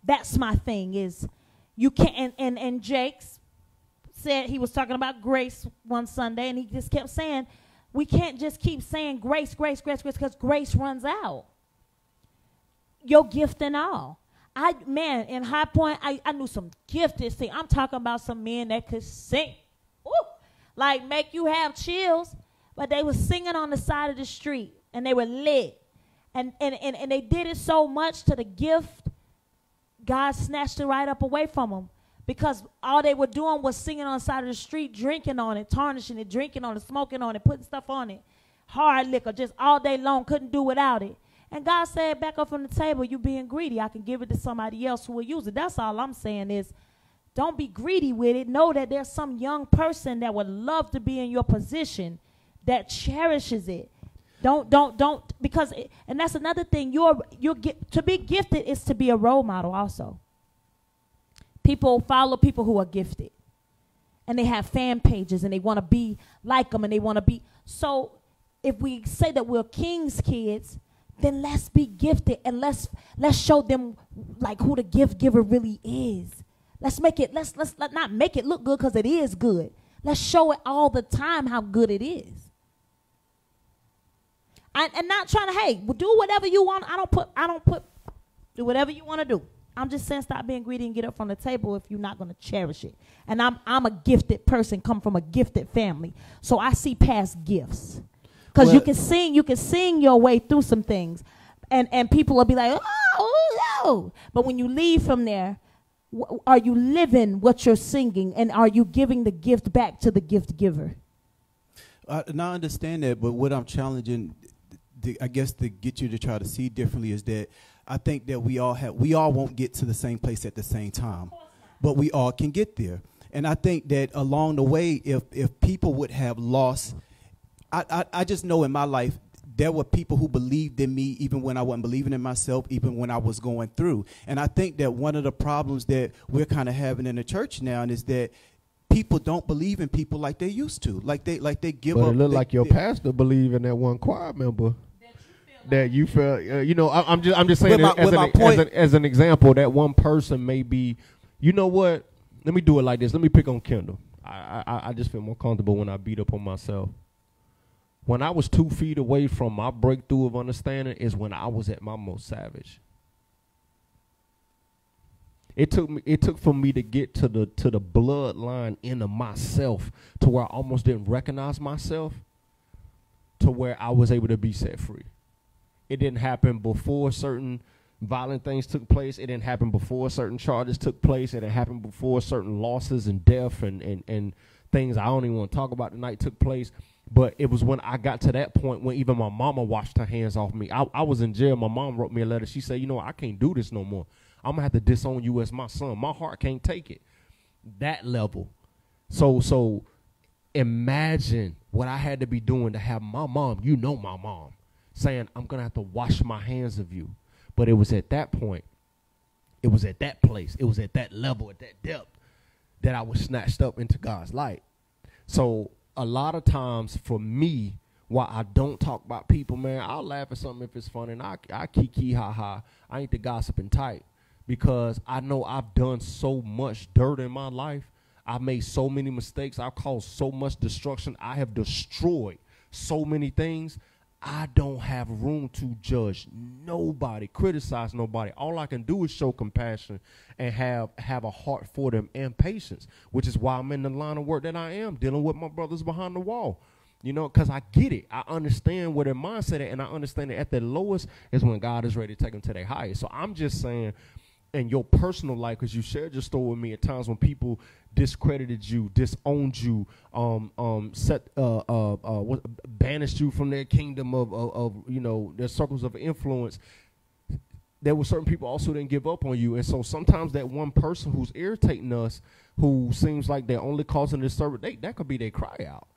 That's my thing is you can't, and Jakes said he was talking about grace one Sunday, and he just kept saying, we can't just keep saying grace, because grace runs out. Your gift and all. In High Point, I knew some gifted sing. I'm talking about some men that could sing. Woo! Like make you have chills, but they were singing on the side of the street. And they were lit. And they did it so much to the gift, God snatched it right up away from them. Because all they were doing was singing on the side of the street, drinking on it, tarnishing it, drinking on it, smoking on it, putting stuff on it. hard liquor just all day long, couldn't do without it. And God said, back up from the table, you being greedy. I can give it to somebody else who will use it. That's all I'm saying is don't be greedy with it. Know that there's some young person that would love to be in your position that cherishes it. Don't, because, and that's another thing. To be gifted is to be a role model also. People follow people who are gifted. And they have fan pages and they want to be like them and they want to be. So if we say that we're king's kids, then let's be gifted and let's show them like who the gift giver really is. Let's make it, let's not make it look good because it is good. Let's show it all the time how good it is. And not trying to, hey, do whatever you want. Do whatever you want to do. I'm just saying stop being greedy and get up from the table if you're not going to cherish it. And I'm a gifted person, come from a gifted family. So I see past gifts. Because you can sing your way through some things. And people will be like, oh, no. But when you leave from there, are you living what you're singing? And are you giving the gift back to the gift giver? And I understand that, but what I'm challenging, I guess, to get you to try to see differently is that I think that we all won't get to the same place at the same time, but we all can get there. And I think that along the way, if people would have lost, I just know in my life, there were people who believed in me even when I wasn't believing in myself, even when I was going through. And I think that one of the problems that we're kind of having in the church now is that people don't believe in people like they used to. Like they give up. But it looked like your pastor believed in that one choir member. That you felt, I'm just saying as an example, that one person may be, you know what? Let me do it like this. Let me pick on Kendall. I just feel more comfortable when I beat up on myself. When I was 2 feet away from my breakthrough of understanding is when I was at my most savage. It took for me to get to the bloodline into myself to where I almost didn't recognize myself to where I was able to be set free. It didn't happen before certain violent things took place. It didn't happen before certain charges took place. It didn't happen before certain losses and death and things I don't even want to talk about tonight took place. But it was when I got to that point when even my mama washed her hands off me. I was in jail. My mom wrote me a letter. She said, I can't do this no more. I'm going to have to disown you as my son. My heart can't take it. That level. So imagine what I had to be doing to have my mom, my mom, saying, I'm going to have to wash my hands of you. But it was at that point, it was at that place, it was at that level, at that depth, that I was snatched up into God's light. So a lot of times for me, while I don't talk about people, man, I'll laugh at something if it's funny, and I kiki ha-ha. I ain't the gossiping type because I know I've done so much dirt in my life. I've made so many mistakes. I've caused so much destruction. I have destroyed so many things. I don't have room to judge nobody, criticize nobody. All I can do is show compassion and have a heart for them and patience, which is why I'm in the line of work that I am, dealing with my brothers behind the wall. Because I get it. I understand where their mindset is, and I understand that at their lowest is when God is ready to take them to their highest. So I'm just saying, in your personal life, because you shared your story with me at times when people discredited you, disowned you, banished you from their kingdom of their circles of influence. There were certain people also didn't give up on you, and so sometimes that one person who's irritating us, who seems like they're only causing disturbance, that could be their cry out.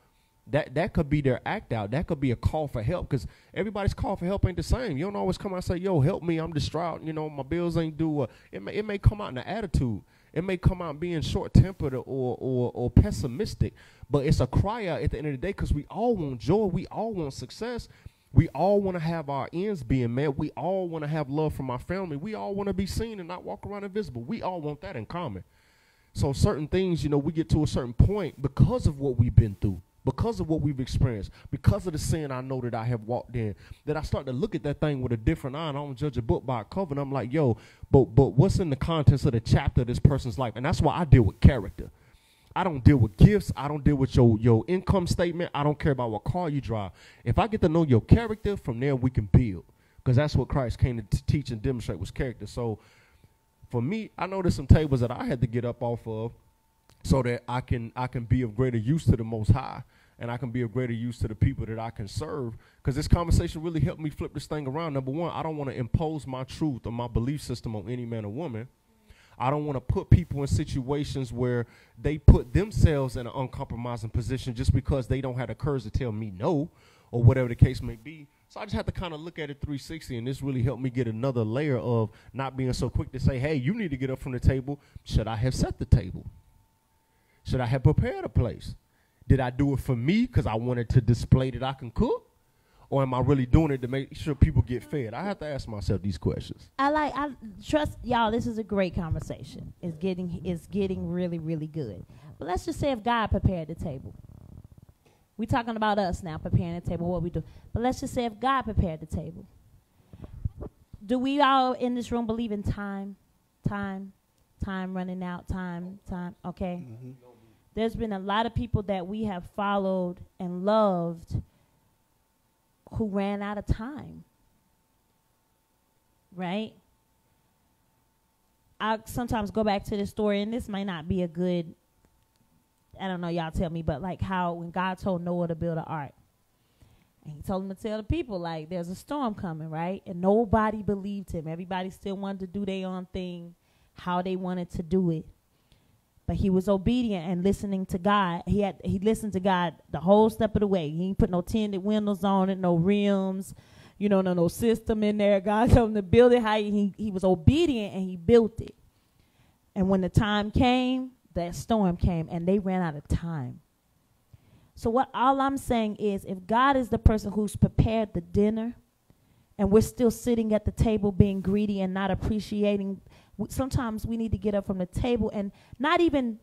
That could be their act out. That could be a call for help, because everybody's call for help ain't the same. You don't always come out and say, yo, help me, I'm distraught, my bills ain't due. It may come out in an attitude. It may come out being short-tempered or pessimistic, but it's a cry out at the end of the day, because we all want joy. We all want success. We all want to have our ends being met. We all want to have love from our family. We all want to be seen and not walk around invisible. We all want that in common. So certain things, we get to a certain point because of what we've been through, because of what we've experienced, because of the sin I know that I have walked in, that I start to look at that thing with a different eye, and I don't judge a book by a cover, and I'm like, yo, but what's in the contents of the chapter of this person's life? And that's why I deal with character. I don't deal with gifts. I don't deal with your income statement. I don't care about what car you drive. If I get to know your character, from there we can build, because that's what Christ came to teach and demonstrate, was character. So for me, I know there's some tables that I had to get up off of so that I can be of greater use to the Most High. and I can be of greater use to the people that I can serve. Because this conversation really helped me flip this thing around. Number one, I don't want to impose my truth or my belief system on any man or woman. I don't want to put people in situations where they put themselves in an uncompromising position just because they don't have the courage to tell me no, or whatever the case may be. So I just have to kind of look at it 360, and this really helped me get another layer of not being so quick to say, hey, you need to get up from the table. Should I have set the table? Should I have prepared a place? Did I do it for me because I wanted to display that I can cook? Or am I really doing it to make sure people get fed? I have to ask myself these questions. I trust y'all. This is a great conversation. It's getting really, really good. But let's just say if God prepared the table. We're talking about us now preparing the table, what we do. But let's just say if God prepared the table. Do we all in this room believe in time? Time running out, time. Okay. Mm-hmm. There's been a lot of people that we have followed and loved who ran out of time, right? I sometimes go back to this story, and this might not be a good, I don't know, y'all tell me, but like how when God told Noah to build an ark, and he told him to tell the people, like, there's a storm coming, right? And nobody believed him. Everybody still wanted to do their own thing, how they wanted to do it. But he was obedient and listening to God. He listened to God the whole step of the way. He didn't put no tinted windows on it, no rims, no system in there. God told him to build it. He was obedient and he built it. And when the time came, that storm came and they ran out of time. So all I'm saying is, if God is the person who's prepared the dinner and we're still sitting at the table being greedy and not appreciating, sometimes we need to get up from the table and not even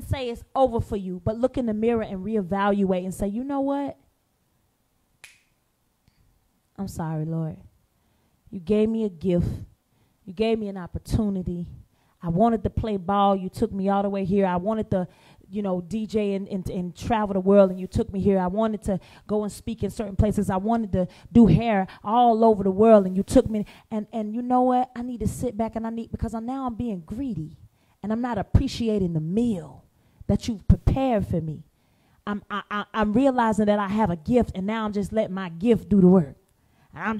say it's over for you, but look in the mirror and reevaluate and say, you know what? I'm sorry, Lord. You gave me a gift. You gave me an opportunity. I wanted to play ball. You took me all the way here. I wanted to, DJ and travel the world, and you took me here. I wanted to go and speak in certain places. I wanted to do hair all over the world, and you took me. And you know what? I need to sit back, because now I'm being greedy, and I'm not appreciating the meal that you've prepared for me. I'm realizing that I have a gift, and now I'm just letting my gift do the work. I'm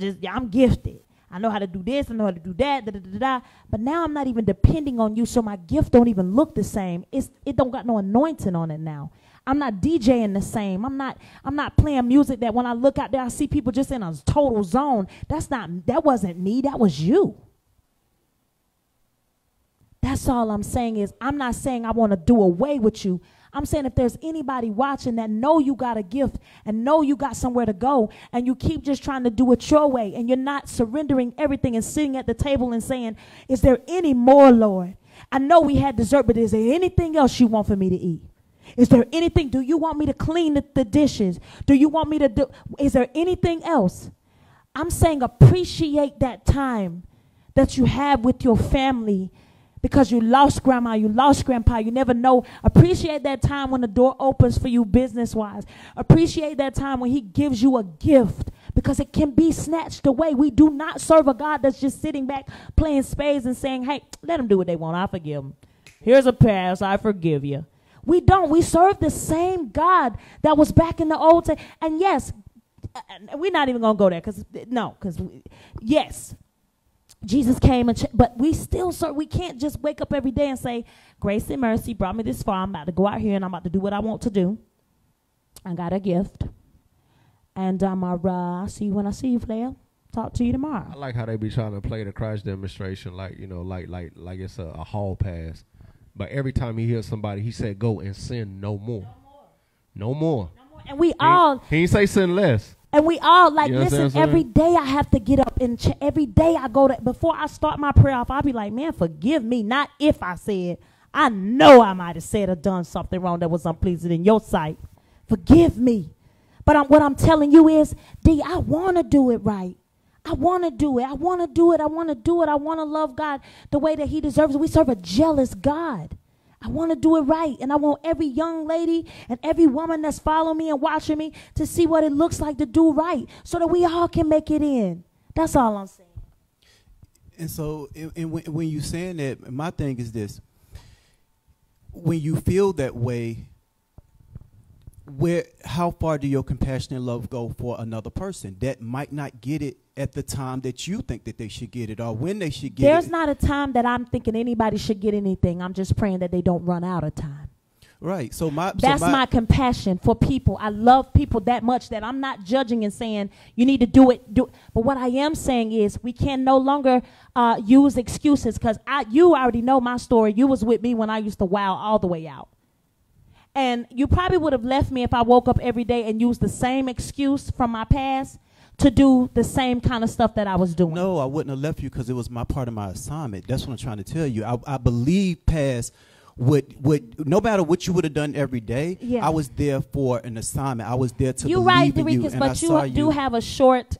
gifted. I know how to do this, I know how to do that, but now I'm not even depending on you, so my gift don't even look the same. It don't got no anointing on it now. I'm not DJing the same. I'm not playing music that when I look out there, I see people just in a total zone. That wasn't me, that was you. That's all I'm saying is, I'm not saying I want to do away with you. I'm saying if there's anybody watching that know you got a gift and know you got somewhere to go, and you keep just trying to do it your way, and you're not surrendering everything and sitting at the table and saying, is there any more, Lord? I know we had dessert, but is there anything else you want for me to eat? Is there anything? Do you want me to clean the dishes? Do you want me to do? Is there anything else? I'm saying appreciate that time that you have with your family, because you lost grandma, you lost grandpa, you never know. Appreciate that time when the door opens for you business-wise. Appreciate that time when he gives you a gift, because it can be snatched away. We do not serve a God that's just sitting back playing spades and saying, hey, let them do what they want, I forgive them. Here's a pass, I forgive you. We don't. We serve the same God that was back in the old days. And yes, we're not even going to go there, yes, Jesus came, but we still serve. We can't just wake up every day and say, grace and mercy brought me this far. I'm about to go out here and I'm about to do what I want to do. I got a gift. And I'll see you when I see you, Flair. Talk to you tomorrow. I like how they be trying to play the Christ demonstration like it's a hall pass. But every time he hears somebody, he said, go and sin no more. No more. And we he ain't say sin less. And we all listen, every day I have to get up and every day I go to, before I start my prayer off, I'll be like, man, forgive me. Not if I said, I know I might have said or done something wrong that was unpleasing in your sight. Forgive me. But what I'm telling you is, D, I want to do it right. I want to do it. I want to do it. I want to do it. I want to love God the way that he deserves it. We serve a jealous God. I want to do it right. And I want every young lady and every woman that's following me and watching me to see what it looks like to do right, so that we all can make it in. That's all I'm saying. And so when you're saying that, my thing is this. When you feel that way, how far do your compassionate love go for another person that might not get it at the time that you think that they should get it or when they should get it? There's not a time that I'm thinking anybody should get anything. I'm just praying that they don't run out of time. Right. That's my compassion for people. I love people that much that I'm not judging and saying you need to do it. But what I am saying is we can no longer use excuses, because you already know my story. You was with me when I used to wow all the way out. And you probably would have left me if I woke up every day and used the same excuse from my past to do the same kind of stuff that I was doing. No, I wouldn't have left you because it was my part of my assignment. That's what I'm trying to tell you. I believe past would no matter what you would have done every day, I was there for an assignment. I was there to believe in you. You're right, but you do have a short.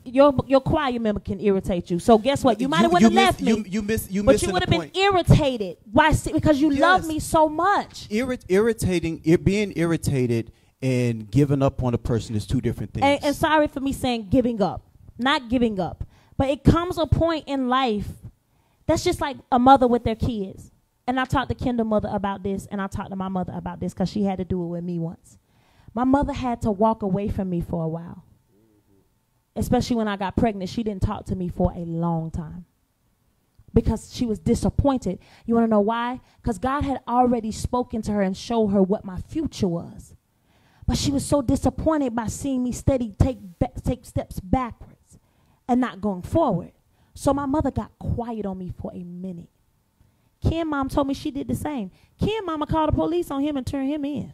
Your choir member can irritates you. So guess what? You might have would have left me. But you would have been irritated. Why? Because you love me so much. Being irritated and giving up on a person is two different things. And sorry for me saying giving up, not giving up, but it comes a point in life that's just like a mother with their kids. And I talked to Kendall mother about this, and I talked to my mother about this because she had to do it with me once. My mother had to walk away from me for a while. Especially when I got pregnant. She didn't talk to me for a long time because she was disappointed. You want to know why? Because God had already spoken to her and showed her what my future was. But she was so disappointed by seeing me steady take steps backwards and not going forward. So my mother got quiet on me for a minute. Ken mom told me she did the same. Ken mama called the police on him and turned him in.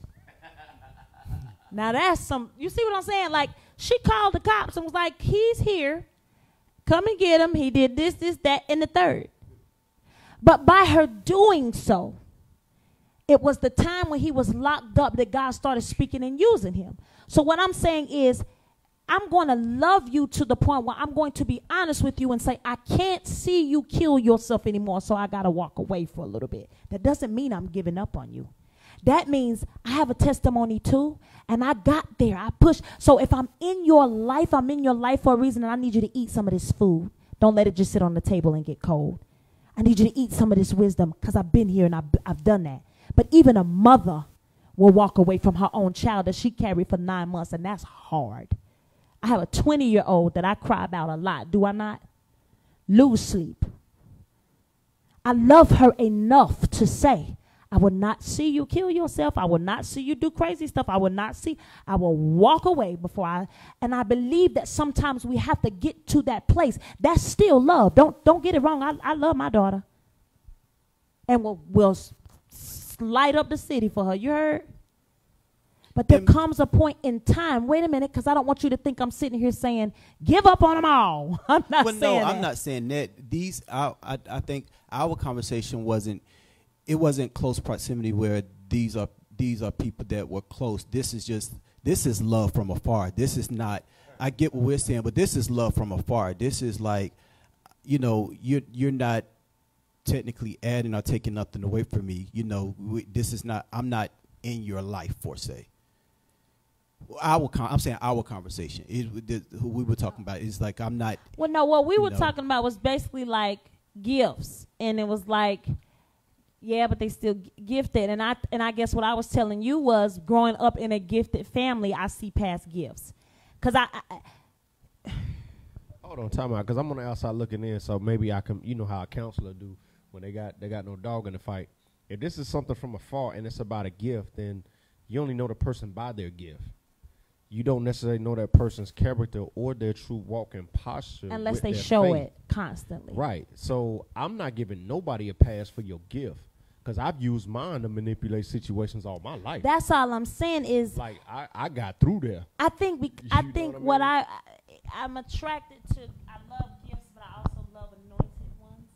Now that's you see what I'm saying? Like, she called the cops and was like, he's here. Come and get him. He did this, that, and the third. But by her doing so, it was the time when he was locked up that God started speaking and using him. So what I'm saying is, I'm going to love you to the point where I'm going to be honest with you and say, I can't see you kill yourself anymore, so I got to walk away for a little bit. That doesn't mean I'm giving up on you. That means I have a testimony too, and I got there. I pushed. So if I'm in your life for a reason, and I need you to eat some of this food. Don't let it just sit on the table and get cold. I need you to eat some of this wisdom because I've been here and I've done that. But even a mother will walk away from her own child that she carried for 9 months, and that's hard. I have a 20-year-old that I cry about a lot, do I not? Lose sleep. I love her enough to say, I will not see you kill yourself. I will not see you do crazy stuff. I will walk away and I believe that sometimes we have to get to that place. That's still love. Don't get it wrong. I love my daughter. And we'll light up the city for her. You heard? But there comes a point in time. Wait a minute, because I don't want you to think I'm sitting here saying, give up on them all. I'm not saying that. I'm not saying that. I think our conversation wasn't close proximity where these are people that were close. This is love from afar. This is not, I get what we're saying, but this is love from afar. This is like, you're not technically adding or taking nothing away from me. I'm not in your life, for say. I'm saying our conversation. Who we were talking about is like, I'm not. Well, no, what we were talking about was basically like gifts, and it was like, yeah, but they still gifted. And I guess what I was telling you was, growing up in a gifted family, I see past gifts, because I hold on, time out, because I'm on the outside looking in, so maybe I can, how a counselor do when they got no dog in the fight. If this is something from afar and it's about a gift, then you only know the person by their gift. You don't necessarily know that person's character or their true walk and posture unless they show it constantly. Right. So I'm not giving nobody a pass for your gift, because I've used mine to manipulate situations all my life. That's all I'm saying is, like, I got through there. I think I'm attracted to. I love gifts, but I also love anointed ones,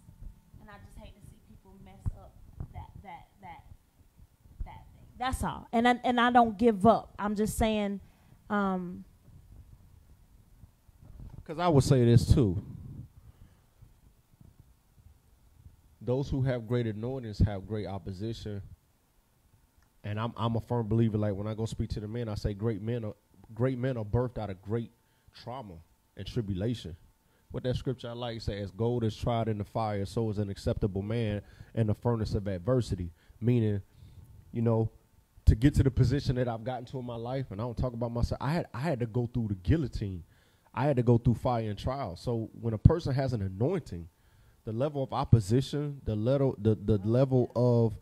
and I just hate to see people mess up that thing. That's all. And I don't give up. I'm just saying. Because I would say this too. Those who have great anointings have great opposition. And I'm a firm believer, like when I go speak to the men, I say great men are birthed out of great trauma and tribulation. What that scripture I like say, as gold is tried in the fire, so is an acceptable man in the furnace of adversity. Meaning, to get to the position that I've gotten to in my life, and I don't talk about myself, I had to go through the guillotine. I had to go through fire and trial. So when a person has an anointing, the level of opposition, the level of,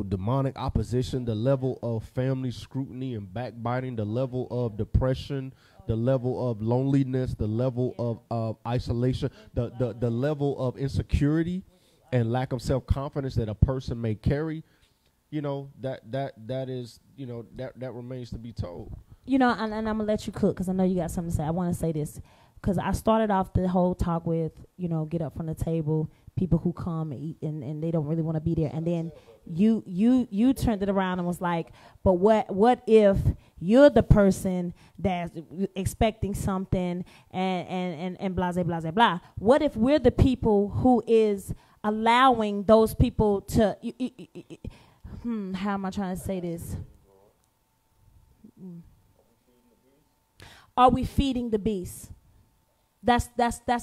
demonic opposition, the level of family scrutiny and backbiting, the level of depression, the level of loneliness, the level of isolation, the level of insecurity and lack of self-confidence that a person may carry, that is, that remains to be told. And I'm going to let you cook because I know you got something to say. I want to say this because I started off the whole talk with, get up from the table, people who come and eat and they don't really want to be there. And then you turned it around and was like, but what if you're the person that's expecting something and blah, blah, blah, blah. What if we're the people who is allowing those people to, how am I trying to say this? Are we feeding the beast? That's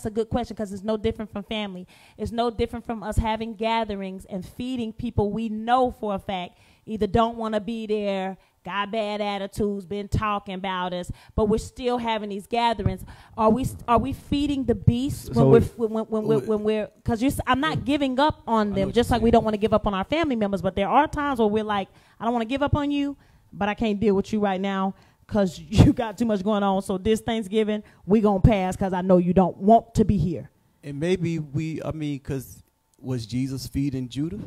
a good question because it's no different from family. It's no different from us having gatherings and feeding people we know for a fact either don't want to be there, got bad attitudes, been talking about us, but we're still having these gatherings. Are we feeding the beast when we're because I'm not giving up on them, just like we don't want to give up on our family members, but there are times where we're like, I don't want to give up on you, but I can't deal with you right now because you got too much going on. So this Thanksgiving, we going to pass because I know you don't want to be here. And maybe because was Jesus feeding Judah?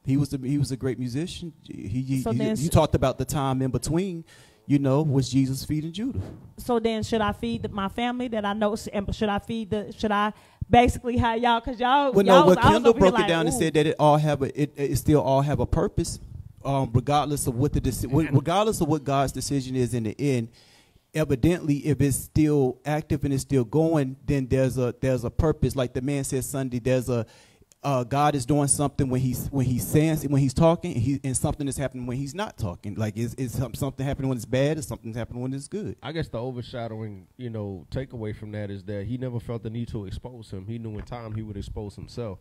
He was a great musician. You talked about the time in between, was Jesus feeding Judah? So then should I feed my family that I know? Should I basically have y'all? Because y'all. Well, no, Kendall broke it down and said that it still all have a purpose. Regardless of regardless of what God's decision is in the end, evidently, if it's still active and it's still going, then there's a purpose. Like the man said Sunday, there's a God is doing something when he's talking, and something is happening when he's not talking. Like is something happening when it's bad, or something's happening when it's good. I guess the overshadowing, takeaway from that is that he never felt the need to expose him. He knew in time he would expose himself.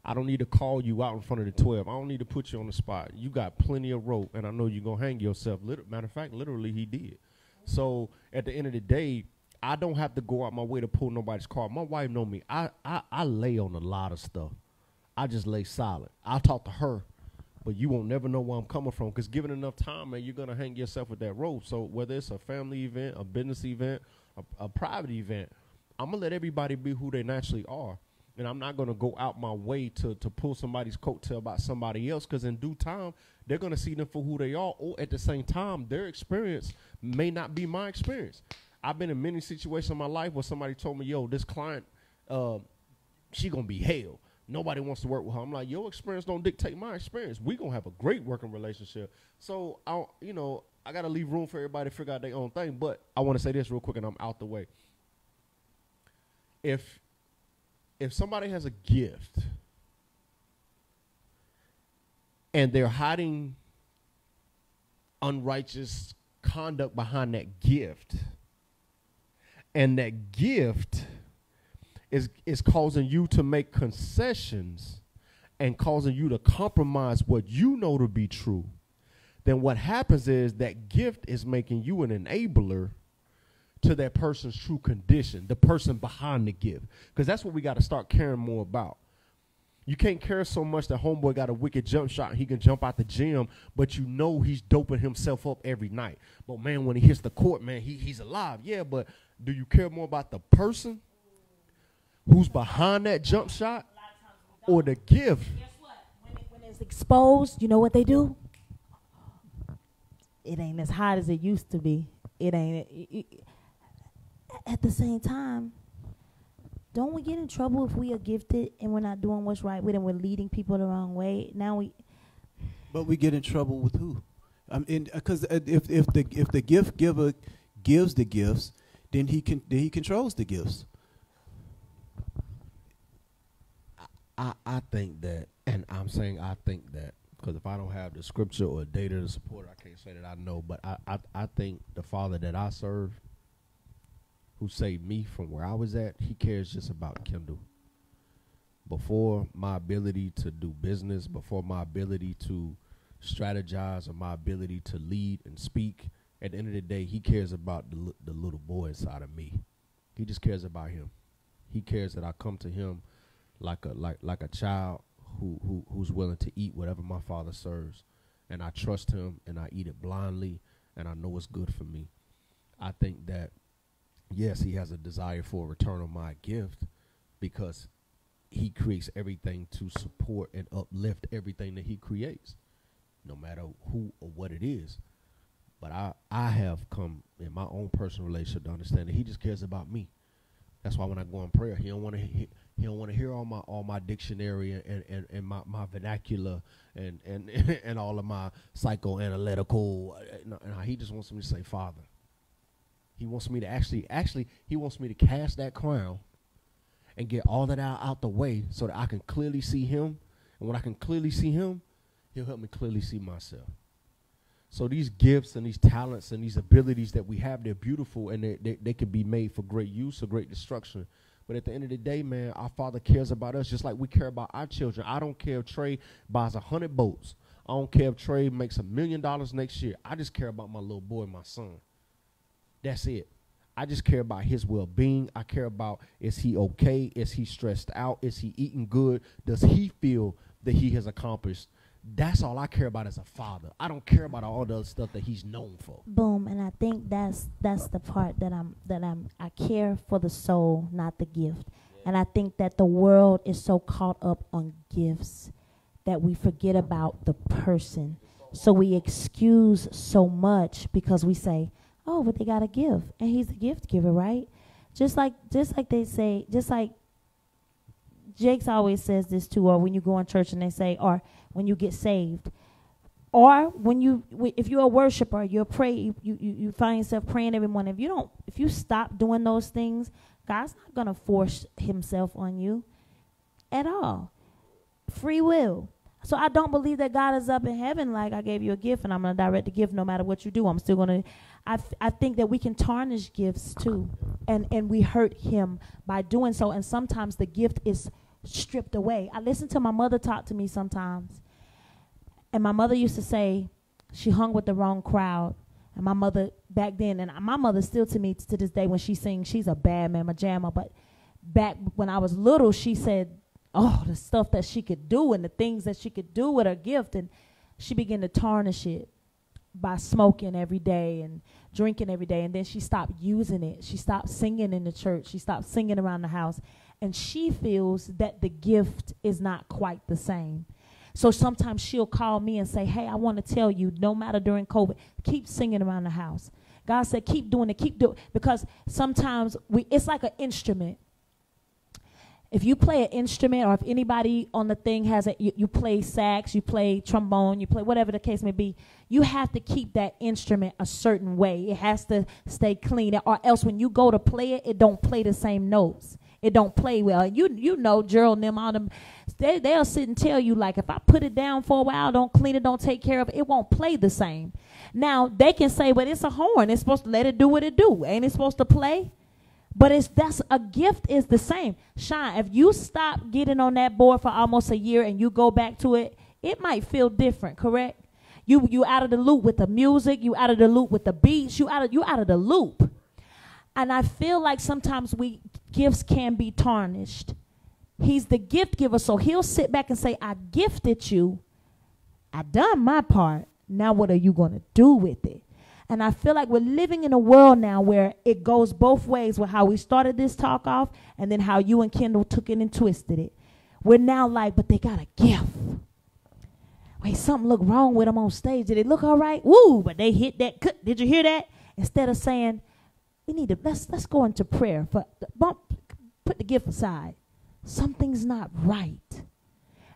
I don't need to call you out in front of the 12. I don't need to put you on the spot. You got plenty of rope, and I know you're going to hang yourself. Matter of fact, literally, he did. So at the end of the day, I don't have to go out my way to pull nobody's car. My wife know me. I lay on a lot of stuff. I just lay solid. I'll talk to her, but you won't never know where I'm coming from because given enough time, man, you're going to hang yourself with that rope. So whether it's a family event, a business event, a private event, I'm going to let everybody be who they naturally are. And I'm not going to go out my way to pull somebody's coattail about somebody else because in due time, they're going to see them for who they are. Or at the same time, their experience may not be my experience. I've been in many situations in my life where somebody told me, this client, she going to be hell. Nobody wants to work with her. I'm like, your experience don't dictate my experience. We going to have a great working relationship. So, I got to leave room for everybody to figure out their own thing. But I want to say this real quick and I'm out the way. If somebody has a gift and they're hiding unrighteous conduct behind that gift, and that gift is causing you to make concessions and causing you to compromise what you know to be true, then what happens is that gift is making you an enabler to that person's true condition, the person behind the gift. Because that's what we got to start caring more about. You can't care so much that homeboy got a wicked jump shot and he can jump out the gym, but he's doping himself up every night. But, man, when he hits the court, man, he's alive. Yeah, but do you care more about the person who's behind that jump shot or the gift? Guess what? When it's exposed, you know what they do? It ain't as hot as it used to be. It ain't. At the same time, don't we get in trouble if we are gifted and we're not doing what's right with and we're leading people the wrong way? But we get in trouble with who? Because if the gift giver gives the gifts, then he controls the gifts. I think that, and I'm saying I think that, because if I don't have the scripture or data to support it, I can't say that I know. But I think the Father that I serve, who saved me from where I was at, he cares just about Kendall. Before my ability to do business, before my ability to strategize or my ability to lead and speak. At the end of the day, he cares about the little boy inside of me. He just cares about him. He cares that I come to him like a child who's willing to eat whatever my father serves, and I trust him and I eat it blindly, and I know it's good for me. I think that, yes, he has a desire for a return on my gift because he creates everything to support and uplift everything that he creates, no matter who or what it is. But I have come in my own personal relationship to understand that he just cares about me. That's why when I go in prayer, he don't want to hear all my dictionary and my vernacular and and all of my psychoanalytical. No, he just wants me to say, Father. He wants me to actually he wants me to cast that crown and get all that out the way so that I can clearly see him. And when I can clearly see him, he'll help me clearly see myself. So these gifts and these talents and these abilities that we have, they're beautiful, and they can be made for great use or great destruction. But at the end of the day, man, our Father cares about us just like we care about our children. I don't care if Trey buys 100 boats. I don't care if Trey makes $1 million next year. I just care about my little boy, my son. That's it. I just care about his well-being. I care about, is he okay? Is he stressed out? Is he eating good? Does he feel that he has accomplished? That's all I care about as a father. I don't care about all the other stuff that he's known for. Boom, and I think that's the part that I care for the soul, not the gift. Yeah. And I think that the world is so caught up on gifts that we forget about the person. So we excuse so much because we say, "Oh, but they got a gift, and he's a gift giver, right?" Just like they say, just like Jake's always says this too, or when you go in church and they say, or when you get saved, or if you're a worshiper, you find yourself praying every morning. If you stop doing those things, God's not gonna force himself on you at all. Free will. So I don't believe that God is up in heaven like, I gave you a gift and I'm gonna direct the gift no matter what you do. I'm still gonna. I think that we can tarnish gifts too, and we hurt him by doing so. And sometimes the gift is stripped away. I listen to my mother talk to me sometimes. And my mother used to say she hung with the wrong crowd. And my mother back then, and my mother still to me to this day when she sings, she's a bad mamma jamma. But back when I was little, she said, oh, the stuff that she could do and the things that she could do with her gift. And she began to tarnish it by smoking every day and drinking every day. And then she stopped using it. She stopped singing in the church. She stopped singing around the house. And she feels that the gift is not quite the same. So sometimes she'll call me and say, hey, I want to tell you, no matter during COVID, keep singing around the house. God said, keep doing it, keep doing it. Because sometimes it's like an instrument. If you play an instrument, or if anybody on the thing has you play sax, you play trombone, you play whatever the case may be, you have to keep that instrument a certain way. It has to stay clean, or else when you go to play it, it don't play the same notes. It don't play well. You know, Gerald and them, all them, they'll sit and tell you, like, if I put it down for a while, don't clean it, don't take care of it, it won't play the same. Now, they can say, but it's a horn. It's supposed to let it do what it do. Ain't it supposed to play? But that's a gift is the same. Shine, if you stop getting on that board for almost a year and you go back to it, it might feel different, correct? You out of the loop with the music, you out of the loop with the beats, you out of the loop. And I feel like sometimes gifts can be tarnished. He's the gift giver, so he'll sit back and say, I gifted you. I done my part. Now what are you going to do with it? And I feel like we're living in a world now where it goes both ways, with how we started this talk off and then how you and Kendall took it and twisted it. We're now like, but they got a gift. Wait, something looked wrong with them on stage. Did it look all right? Woo, but they hit that cut. Did you hear that? Instead of saying, we need to, let's go into prayer. Put the gift aside. Something's not right.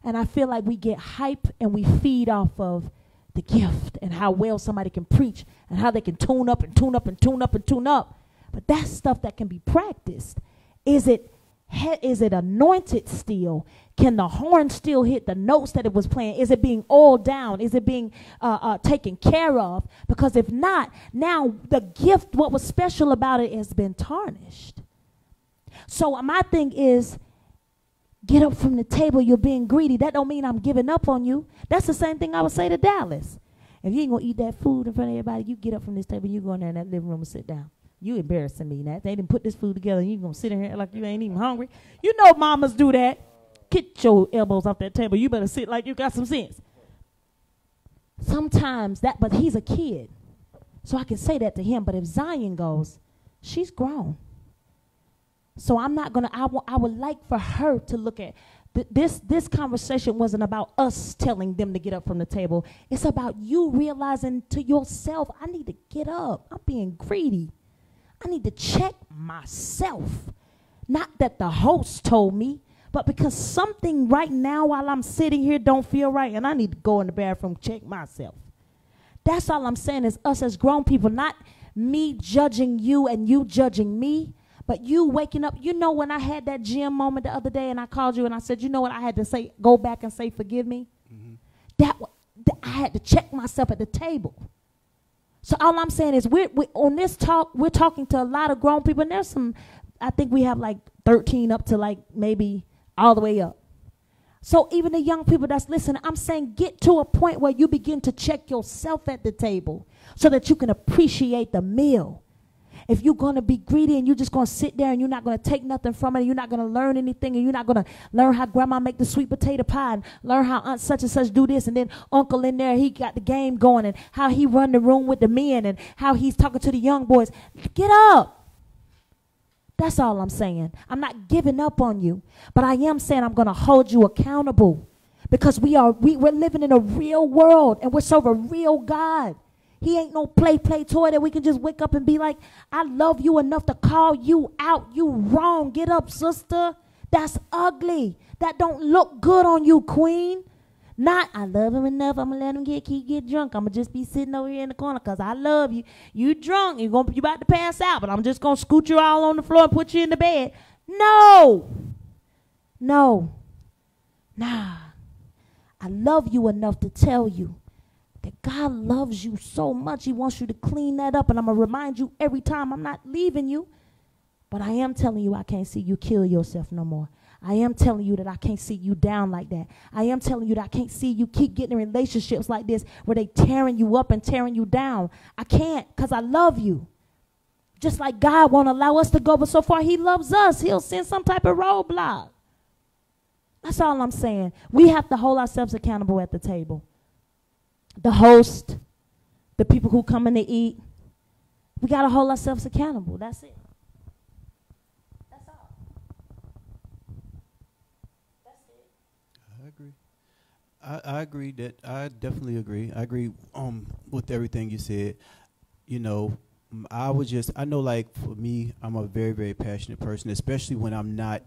And I feel like we get hype and we feed off of the gift and how well somebody can preach and how they can tune up and tune up and tune up and tune up. But that's stuff that can be practiced. Is it anointed still? Can the horn still hit the notes that it was playing? Is it being oiled down? Is it being taken care of? Because if not, now the gift, what was special about it, has been tarnished. So my thing is, get up from the table, you're being greedy. That don't mean I'm giving up on you. That's the same thing I would say to Dallas. If you ain't going to eat that food in front of everybody, you get up from this table, you go in there in that living room and sit down. You embarrassing me. Now, they didn't put this food together, and you going to sit in here like you ain't even hungry. You know mamas do that. Get your elbows off that table. You better sit like you got some sense. Sometimes that, but he's a kid. So I can say that to him. But if Zion goes, she's grown. So I'm not going to, I would like for her to look at, this conversation wasn't about us telling them to get up from the table. It's about you realizing to yourself, I need to get up. I'm being greedy. I need to check myself. Not that the host told me, but because something right now while I'm sitting here don't feel right, and I need to go in the bathroom, check myself. That's all I'm saying is us as grown people, not me judging you and you judging me, but you waking up. You know when I had that gym moment the other day and I called you and I said, you know what, I had to say, go back and say forgive me. Mm-hmm. I had to check myself at the table. So all I'm saying is we on this talk, we're talking to a lot of grown people, and there's some, I think we have like 13 up to like maybe all the way up. So even the young people that's listening, I'm saying get to a point where you begin to check yourself at the table so that you can appreciate the meal. If you're going to be greedy and you're just going to sit there and you're not going to take nothing from it, and you're not going to learn anything, and you're not going to learn how grandma make the sweet potato pie and learn how aunt such and such do this, and then uncle in there, he got the game going, and how he run the room with the men and how he's talking to the young boys. Get up. That's all I'm saying. I'm not giving up on you, but I am saying I'm going to hold you accountable because we're living in a real world and we're serving a real God. He ain't no play toy that we can just wake up and be like, I love you enough to call you out. You wrong. Get up, sister. That's ugly. That don't look good on you, queen. Not, I love him enough. I'm going to let him get drunk. I'm going to just be sitting over here in the corner because I love you. You drunk. You about to pass out, but I'm just going to scoot you all on the floor and put you in the bed. No. Nah. I love you enough to tell you that God loves you so much. He wants you to clean that up. And I'm going to remind you every time, I'm not leaving you. But I am telling you I can't see you kill yourself no more. I am telling you that I can't see you down like that. I am telling you that I can't see you keep getting in relationships like this where they tearing you up and tearing you down. I can't because I love you. Just like God won't allow us to go, but so far he loves us. He'll send some type of roadblock. That's all I'm saying. We have to hold ourselves accountable at the table. The host, the people who come in to eat, we got to hold ourselves accountable. That's it. That's all. That's it. I agree. I agree that I definitely agree. I agree with everything you said. You know, I know like for me, I'm a very, very passionate person, especially when I'm not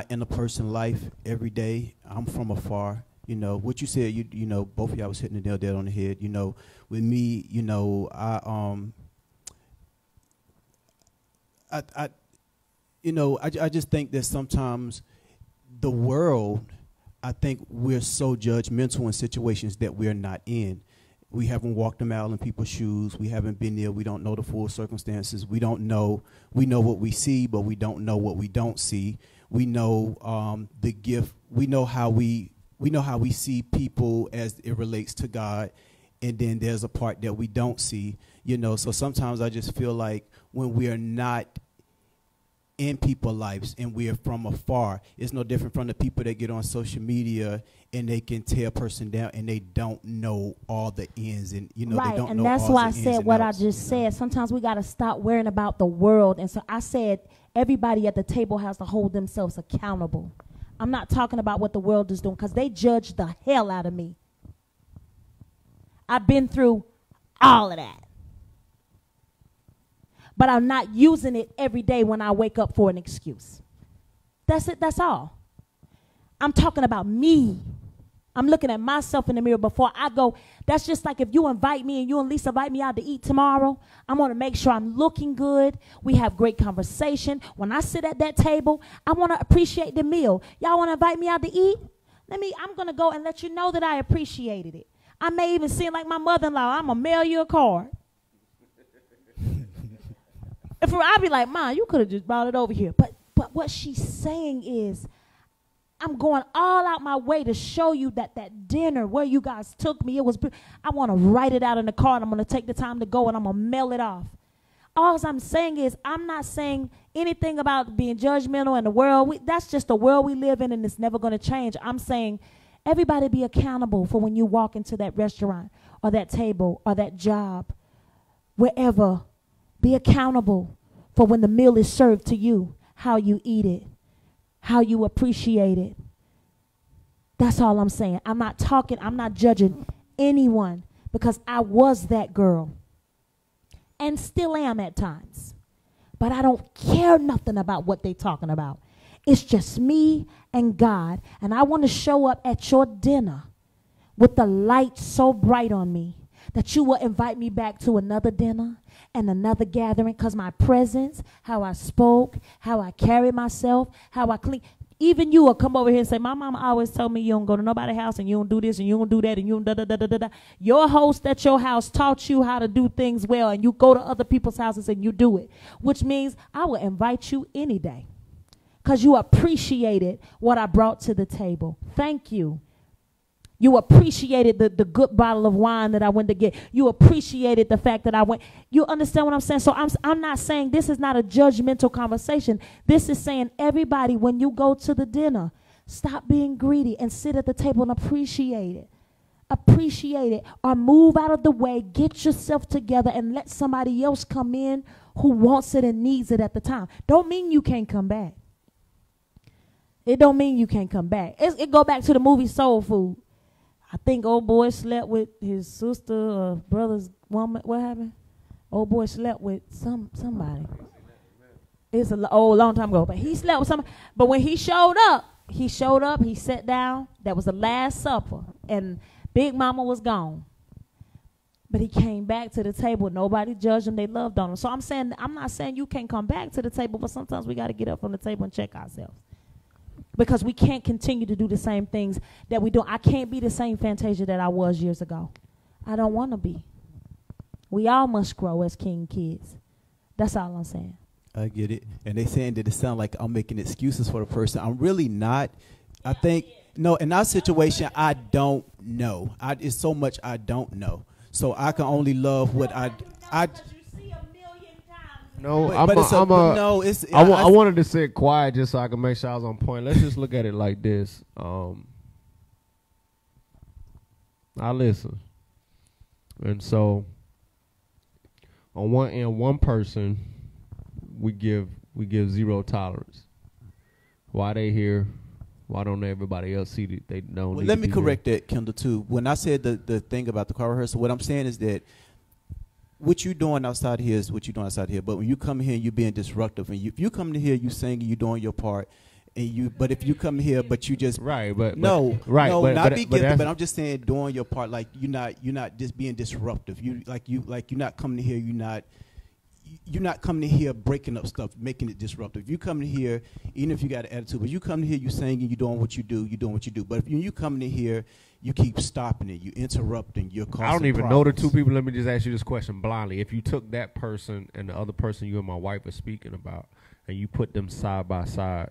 in a person's life every day. I'm from afar. You know, what you said, you know, both of y'all was hitting the nail dead on the head. You know, with me, you know, I just think that sometimes the world, I think we're so judgmental in situations that we're not in. We haven't walked a mile in people's shoes. We haven't been there. We don't know the full circumstances. We don't know. We know what we see, but we don't know what we don't see. We know the gift. We know how we see people as it relates to God, and then there's a part that we don't see, you know. So sometimes I just feel like when we are not in people's lives and we're from afar, it's no different from the people that get on social media and they can tear a person down and they don't know all the ins and, you know, right. They don't and know that's all why the I said what I just said. Sometimes we got to stop worrying about the world. And so I said everybody at the table has to hold themselves accountable. I'm not talking about what the world is doing because they judge the hell out of me. I've been through all of that. But I'm not using it every day when I wake up for an excuse. That's it. That's all. I'm talking about me. I'm looking at myself in the mirror before I go. That's just like if you invite me and you and Lisa invite me out to eat tomorrow. I'm going to make sure I'm looking good. We have great conversation. When I sit at that table, I want to appreciate the meal. Y'all want to invite me out to eat? I'm going to go and let you know that I appreciated it. I may even seem like my mother-in-law. I'm going to mail you a card. I'll be like, Mom, you could have just brought it over here. But what she's saying is, I'm going all out my way to show you that that dinner where you guys took me, I want to write it out in the car, and I'm going to take the time to go, and I'm going to mail it off. All I'm saying is I'm not saying anything about being judgmental in the world. That's just the world we live in, and it's never going to change. I'm saying everybody be accountable for when you walk into that restaurant or that table or that job, wherever. Be accountable for when the meal is served to you, how you eat it, how you appreciate it. That's all I'm saying. I'm not judging anyone, because I was that girl and still am at times. But I don't care nothing about what they talking about. It's just me and God, and I want to show up at your dinner with the light so bright on me that you will invite me back to another dinner and another gathering, because my presence, how I spoke, how I carry myself, how I clean. Even you will come over here and say, my mama always told me you don't go to nobody's house and you don't do this and you don't do that and you don't da-da-da-da-da-da. Your host at your house taught you how to do things well, and you go to other people's houses and you do it, which means I will invite you any day because you appreciated what I brought to the table. Thank you. You appreciated the good bottle of wine that I went to get. You appreciated the fact that I went. You understand what I'm saying? So I'm not saying this is not a judgmental conversation. This is saying everybody, when you go to the dinner, stop being greedy and sit at the table and appreciate it. Appreciate it, or move out of the way. Get yourself together and let somebody else come in who wants it and needs it at the time. Don't mean you can't come back. It don't mean you can't come back. It go back to the movie Soul Food. I think old boy slept with his sister or brother's woman. What happened? Old boy slept with somebody. It's a long time ago. But he slept with somebody. But when he showed up, he sat down. That was the last supper. And Big Mama was gone. But he came back to the table. Nobody judged him. They loved on him. So I'm not saying you can't come back to the table, but sometimes we got to get up from the table and check ourselves. Because we can't continue to do the same things that we do. I can't be the same Fantasia that I was years ago. I don't want to be. We all must grow as king kids. That's all I'm saying. I get it. And they saying that it sounds like I'm making excuses for the person. I'm really not. I think, no, in our situation, I don't know. It's so much I don't know. So I can only love what I No, but I wanted to sit quiet just so I can make sure I was on point. Let's just look at it like this. I listen. And so on one end, one person, we give zero tolerance. Why they here? Why don't everybody else see that they don't? Well, let me correct that, Kendall, too. When I said the thing about the choir rehearsal, what I'm saying is that what you doing outside here is what you doing outside here. But when you come here, you're being disruptive. And if you come to here, you singing, you doing your part. But if you come here, but you just right, but not be gifted. But I'm just saying, doing your part, like you're not just being disruptive. You're not coming to here. You're not coming to here breaking up stuff, making it disruptive. You come to here, even if you got an attitude, but you come to here, you singing, you doing what you do, you doing what you do. But if you come to here, you keep stopping it, you interrupting, you're causing I don't even problems. know the two people. Let me just ask you this question blindly. If you took that person and the other person you and my wife are speaking about, and you put them side by side,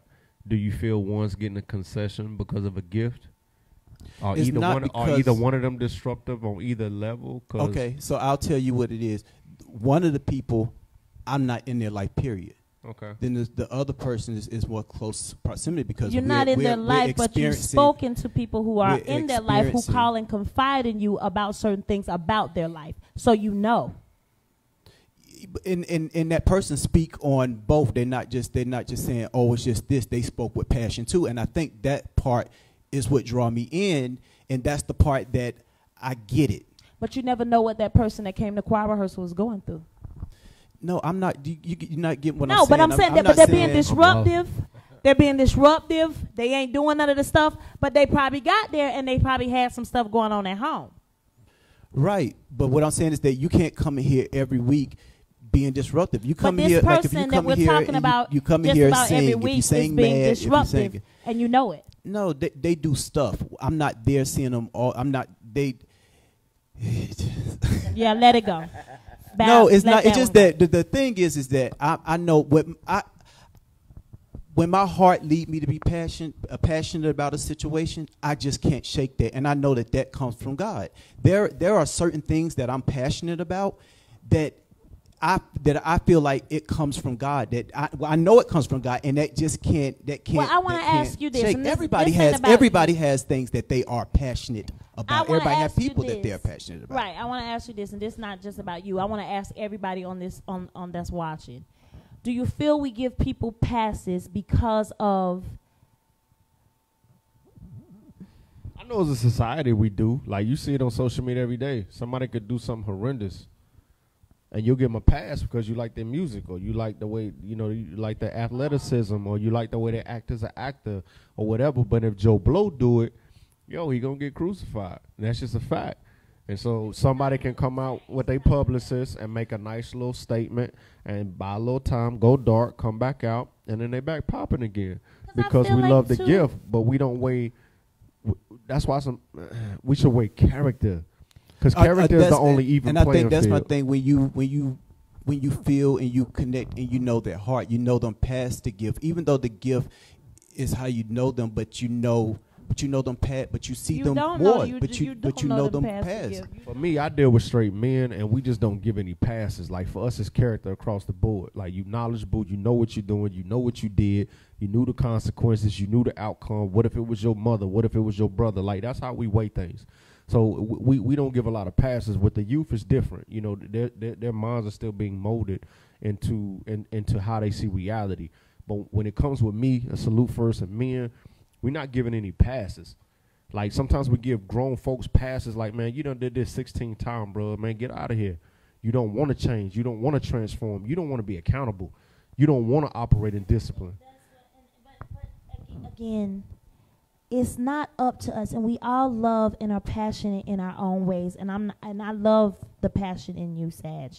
do you feel one's getting a concession because of a gift? Or either one of them disruptive on either level? Okay, so I'll tell you what it is. One of the people, I'm not in their life, period. Okay. Then the other person is more close proximity because you're not in their life, but you've spoken to people who are in their life who call and confide in you about certain things about their life, so you know. And that person speak on both. They're not just saying, oh, it's just this. They spoke with passion too, and I think that part is what draw me in, and that's the part that I get it. But you never know what that person that came to choir rehearsal was going through. No, I'm not. You're not getting what I'm saying. No, but I'm saying that. But they're being disruptive. They're being disruptive. They ain't doing none of the stuff. But they probably got there and they probably had some stuff going on at home. Right. But what I'm saying is that you can't come in here every week being disruptive. You come but here like if you come here talking about you come just here about sing, every week if you sing is being mad, disruptive, and you know it. No, they do stuff. I'm not there seeing them all. I'm not. They. Yeah, let it go. No, it's not. It's just that the thing is that I know what when my heart lead me to be passionate about a situation, I just can't shake that, and I know that comes from God. There are certain things that I'm passionate about that I feel like it comes from God. That I know it comes from God, and that can't. Well, I want to ask you this. And everybody has things that they are passionate about. Everybody has people that they're passionate about. Right. I want to ask you this, and this is not just about you. I want to ask everybody on this on that's watching. Do you feel we give people passes because of? I know as a society we do. Like, you see it on social media every day. Somebody could do something horrendous, and you'll give them a pass because you like their music, or you like the way, you like their athleticism, or you like the way they act as an actor or whatever. But if Joe Blow do it, he gonna get crucified. And that's just a fact. And so somebody can come out with a publicist and make a nice little statement, and buy a little time, go dark, come back out, and then they back popping again because we love the gift, but we don't weigh. That's why we should weigh character, because character is the only even and I playing think that's field. my thing. When you feel and you connect and you know their heart, you know them past the gift, even though the gift is how you know them, but you know them past, but you see them more, but you know them past. For me, I deal with straight men, and we just don't give any passes. Like, for us, it's character across the board. Like, you knowledgeable, you know what you're doing, you know what you did, you knew the consequences, you knew the outcome. What if it was your mother? What if it was your brother? Like, that's how we weigh things. So we don't give a lot of passes. With the youth, it's different. Their minds are still being molded into how they see reality. But when it comes with me, a salute first, and men, we're not giving any passes. Like, sometimes we give grown folks passes like, man, you done did this 16 times, bro. Man, get out of here. You don't want to change. You don't want to transform. You don't want to be accountable. You don't want to operate in discipline. But again, it's not up to us. And we all love and are passionate in our own ways. And I love the passion in you, Sag.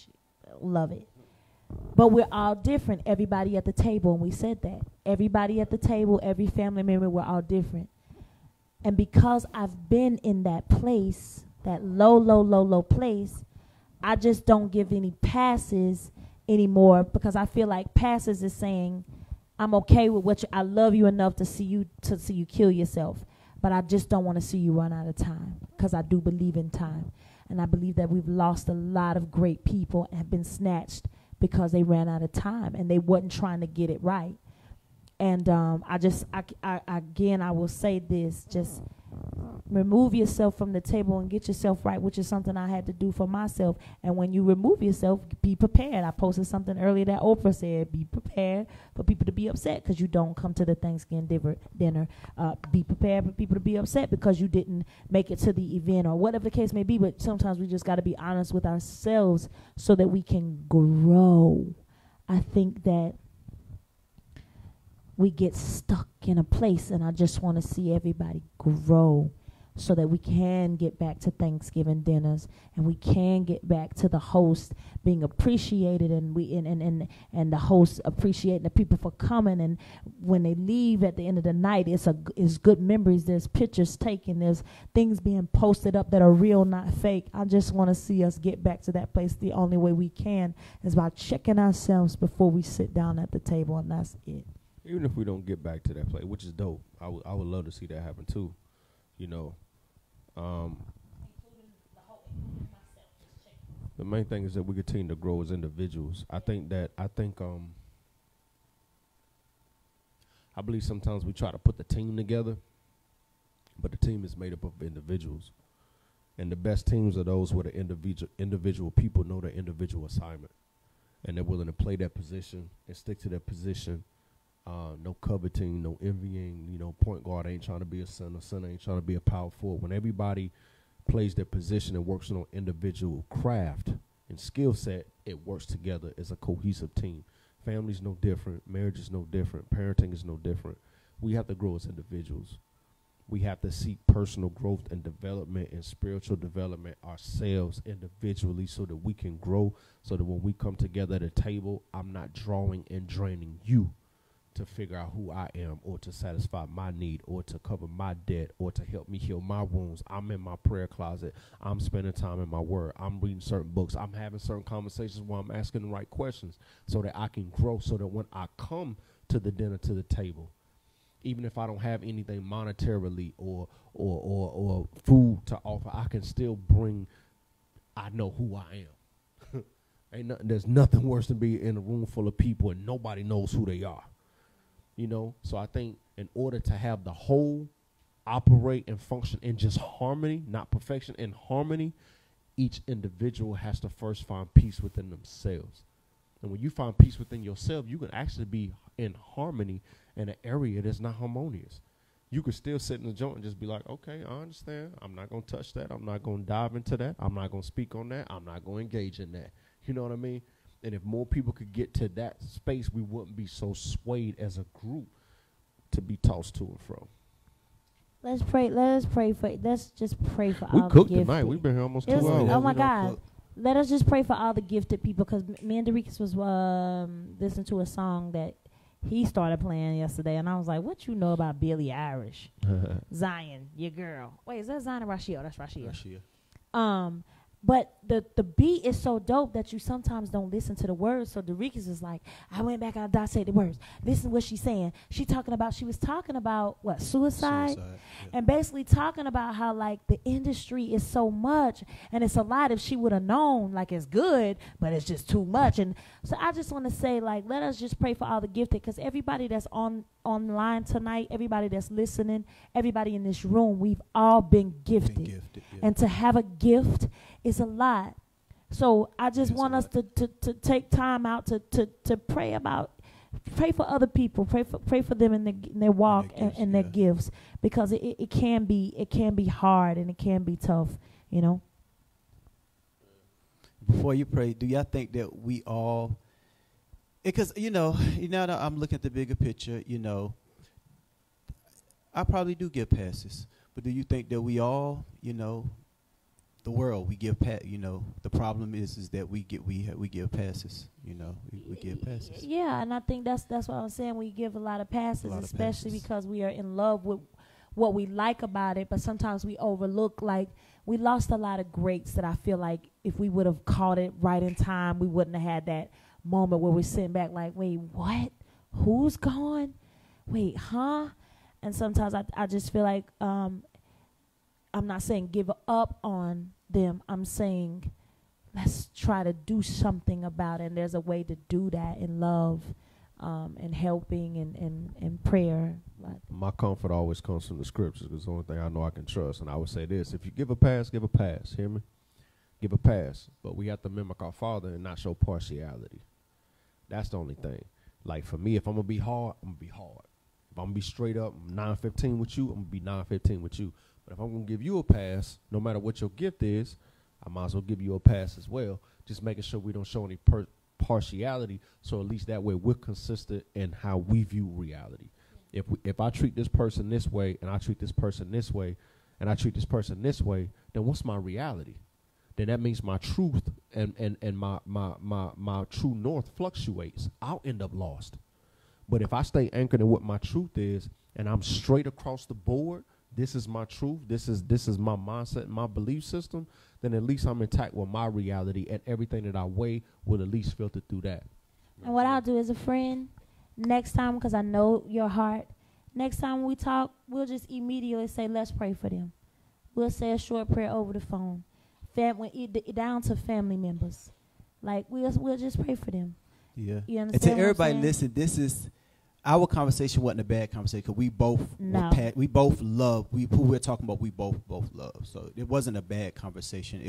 Love it. But we're all different. Everybody at the table, and we said that. Everybody at the table, every family member, we're all different. And because I've been in that place, that low place, I just don't give any passes anymore, because I feel like passes is saying, I'm okay with what I love you enough to see you kill yourself, but I just don't want to see you run out of time, because I do believe in time. And I believe that we've lost a lot of great people and have been snatched because they ran out of time and they wasn't trying to get it right. And I will say this, just remove yourself from the table and get yourself right, which is something I had to do for myself. And when you remove yourself, be prepared. I posted something earlier that Oprah said, be prepared for people to be upset because you don't come to the Thanksgiving dinner. Be prepared for people to be upset because you didn't make it to the event, or whatever the case may be. But sometimes we just got to be honest with ourselves so that we can grow. I think that we get stuck in a place, and I just want to see everybody grow so that we can get back to Thanksgiving dinners, and we can get back to the host being appreciated, and and the host appreciating the people for coming, and when they leave at the end of the night, it's good memories. There's pictures taken, there's things being posted up that are real, not fake. I just want to see us get back to that place. The only way we can is by checking ourselves before we sit down at the table, and that's it. Even if we don't get back to that place, which is dope, I would love to see that happen too. The main thing is that we continue to grow as individuals. I believe sometimes we try to put the team together, but the team is made up of individuals. And the best teams are those where the individual people know their individual assignment, and they're willing to play that position and stick to that position. No coveting, no envying. Point guard ain't trying to be a center ain't trying to be a power forward. When everybody plays their position and works on an individual craft and skill set, it works together as a cohesive team. Family's no different. Marriage is no different. Parenting is no different. We have to grow as individuals. We have to seek personal growth and development and spiritual development ourselves individually so that we can grow, so that when we come together at a table, I'm not drawing and draining you to figure out who I am, or to satisfy my need, or to cover my debt, or to help me heal my wounds. I'm in my prayer closet. I'm spending time in my word. I'm reading certain books. I'm having certain conversations where I'm asking the right questions so that I can grow, so that when I come to the dinner, to the table. Even if I don't have anything monetarily or food to offer, I can still bring, I know who I am. There's nothing worse than being in a room full of people and nobody knows who they are. You know, so I think in order to have the whole operate and function in just harmony, not perfection, in harmony, each individual has to first find peace within themselves. And when you find peace within yourself, you can actually be in harmony in an area that's not harmonious. You could still sit in the joint and just be like, okay, I understand. I'm not going to touch that. I'm not going to dive into that. I'm not going to speak on that. I'm not going to engage in that. You know what I mean? And if more people could get to that space, we wouldn't be so swayed as a group to be tossed to and fro. Let's pray. Let's just pray for We all the cooked gifted. tonight. We've been here almost 2 hours. Oh my We don't God. cook. Let us just pray for all the gifted people, because me and Derikas was listening to a song that he started playing yesterday, and I was like, what you know about Billie Eilish? Zion, your girl. Wait, is that Zion or Rashia? That's Rashia. But the beat is so dope that you sometimes don't listen to the words. So Derikas is like, I went back and I dissected the words. Listen to what she's saying. She was talking about what, suicide? Yeah. And basically talking about how like the industry is so much and it's a lot. If she would have known, like, it's good, but it's just too much. And so I just want to say, like, let us just pray for all the gifted, because everybody that's online tonight, everybody that's listening, everybody in this room, we've all been gifted. Yeah. And to have a gift is a lot. So I just want us to take time out to pray for other people, pray for them in their walk and their gifts, because it can be hard and it can be tough, you know. Before you pray, do y'all think that we all, because that I'm looking at the bigger picture, I probably do give passes, but do you think that we all, the world, we give the problem is that we give passes, we give passes. Yeah, and I think that's what I'm saying. We give a lot of passes, especially because we are in love with what we like about it, but sometimes we overlook, like, we lost a lot of greats that I feel like if we would have caught it right in time, we wouldn't have had that moment where we're sitting back like, wait, what? Who's gone? Wait, huh? And sometimes I just feel like I'm not saying give up on them. I'm saying let's try to do something about it. And there's a way to do that in love and helping and prayer. My comfort always comes from the scriptures, because it's the only thing I know I can trust. And I would say this: if you give a pass, give a pass. Hear me? Give a pass. But we have to mimic our Father and not show partiality. That's the only thing. Like, for me, if I'm going to be hard, I'm going to be hard. If I'm going to be straight up 9-15 with you, I'm going to be 9-15 with you. But if I'm going to give you a pass, no matter what your gift is, I might as well give you a pass as well, just making sure we don't show any partiality, so at least that way we're consistent in how we view reality. If I treat this person this way, and I treat this person this way, and I treat this person this way, then what's my reality? Then that means my truth and my true north fluctuates. I'll end up lost. But if I stay anchored in what my truth is, and I'm straight across the board, this is my truth, this is my mindset and my belief system, then at least I'm intact with my reality, and everything that I weigh will at least filter through that. And what I'll do as a friend, next time, because I know your heart, next time we talk, we'll just immediately say, let's pray for them. We'll say a short prayer over the phone. Down to family members. Like, we'll just pray for them. Yeah. You understand? And to everybody listen, this is our conversation wasn't a bad conversation, because we both who we're talking about, we both love. So it wasn't a bad conversation. Me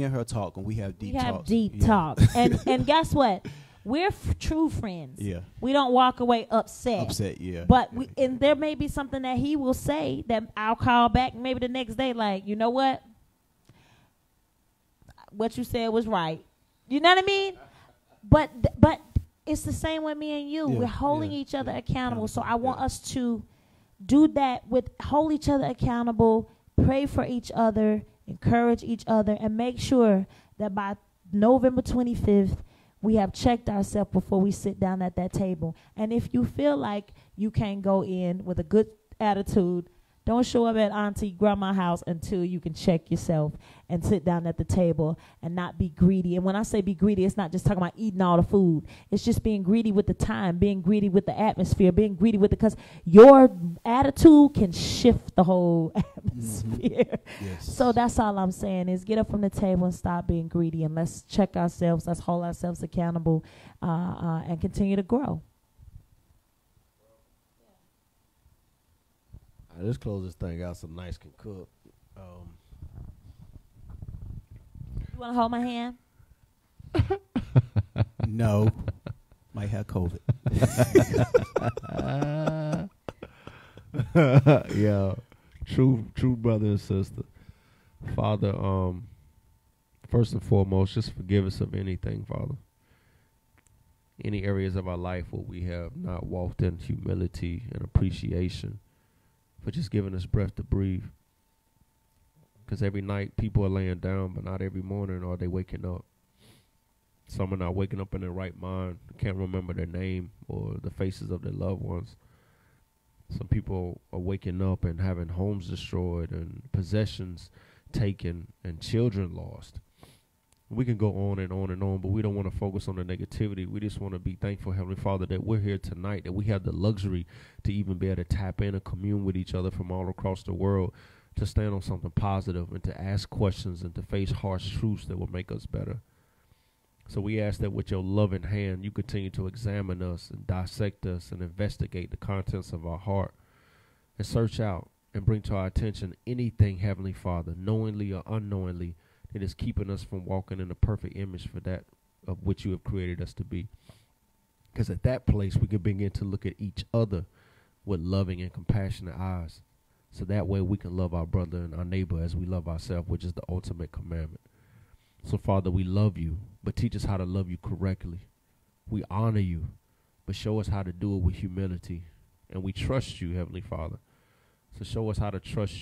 and her talk, and we have deep talk. And guess what? We're true friends. Yeah. We don't walk away upset. Yeah. But and there may be something that he will say that I'll call back maybe the next day, like, you know what? What you said was right. You know what I mean? But it's the same with me and you. We're holding each other accountable. So I want us to do that hold each other accountable, pray for each other, encourage each other, and make sure that by November 25th, we have checked ourselves before we sit down at that table. And if you feel like you can't go in with a good attitude, Don't show up at auntie, grandma's house until you can check yourself and sit down at the table and not be greedy. And when I say be greedy, it's not just talking about eating all the food. It's just being greedy with the time, being greedy with the atmosphere, being greedy with because your attitude can shift the whole atmosphere. Yes. So that's all I'm saying is get up from the table and stop being greedy, and let's check ourselves, let's hold ourselves accountable, and continue to grow. Let's close this thing out so Nice can cook. You want to hold my hand? No. Might have COVID. Yeah. True brother and sister. Father, first and foremost, just forgive us of anything, Father. Any areas of our life where we have not walked in humility and appreciation for just giving us breath to breathe. Because every night people are laying down, but not every morning are they waking up. Some are not waking up in their right mind, can't remember their name or the faces of their loved ones. Some people are waking up and having homes destroyed and possessions taken and children lost. We can go on and on and on, but we don't want to focus on the negativity. We just want to be thankful, Heavenly Father, that we're here tonight, that we have the luxury to even be able to tap in and commune with each other from all across the world, to stand on something positive and to ask questions and to face harsh truths that will make us better. So we ask that with your loving hand, you continue to examine us and dissect us and investigate the contents of our heart and search out and bring to our attention anything, Heavenly Father, knowingly or unknowingly, that is keeping us from walking in the perfect image for that of which you have created us to be. Because at that place, we can begin to look at each other with loving and compassionate eyes. So that way we can love our brother and our neighbor as we love ourselves, which is the ultimate commandment. So, Father, we love you, but teach us how to love you correctly. We honor you, but show us how to do it with humility. And we trust you, Heavenly Father. So show us how to trust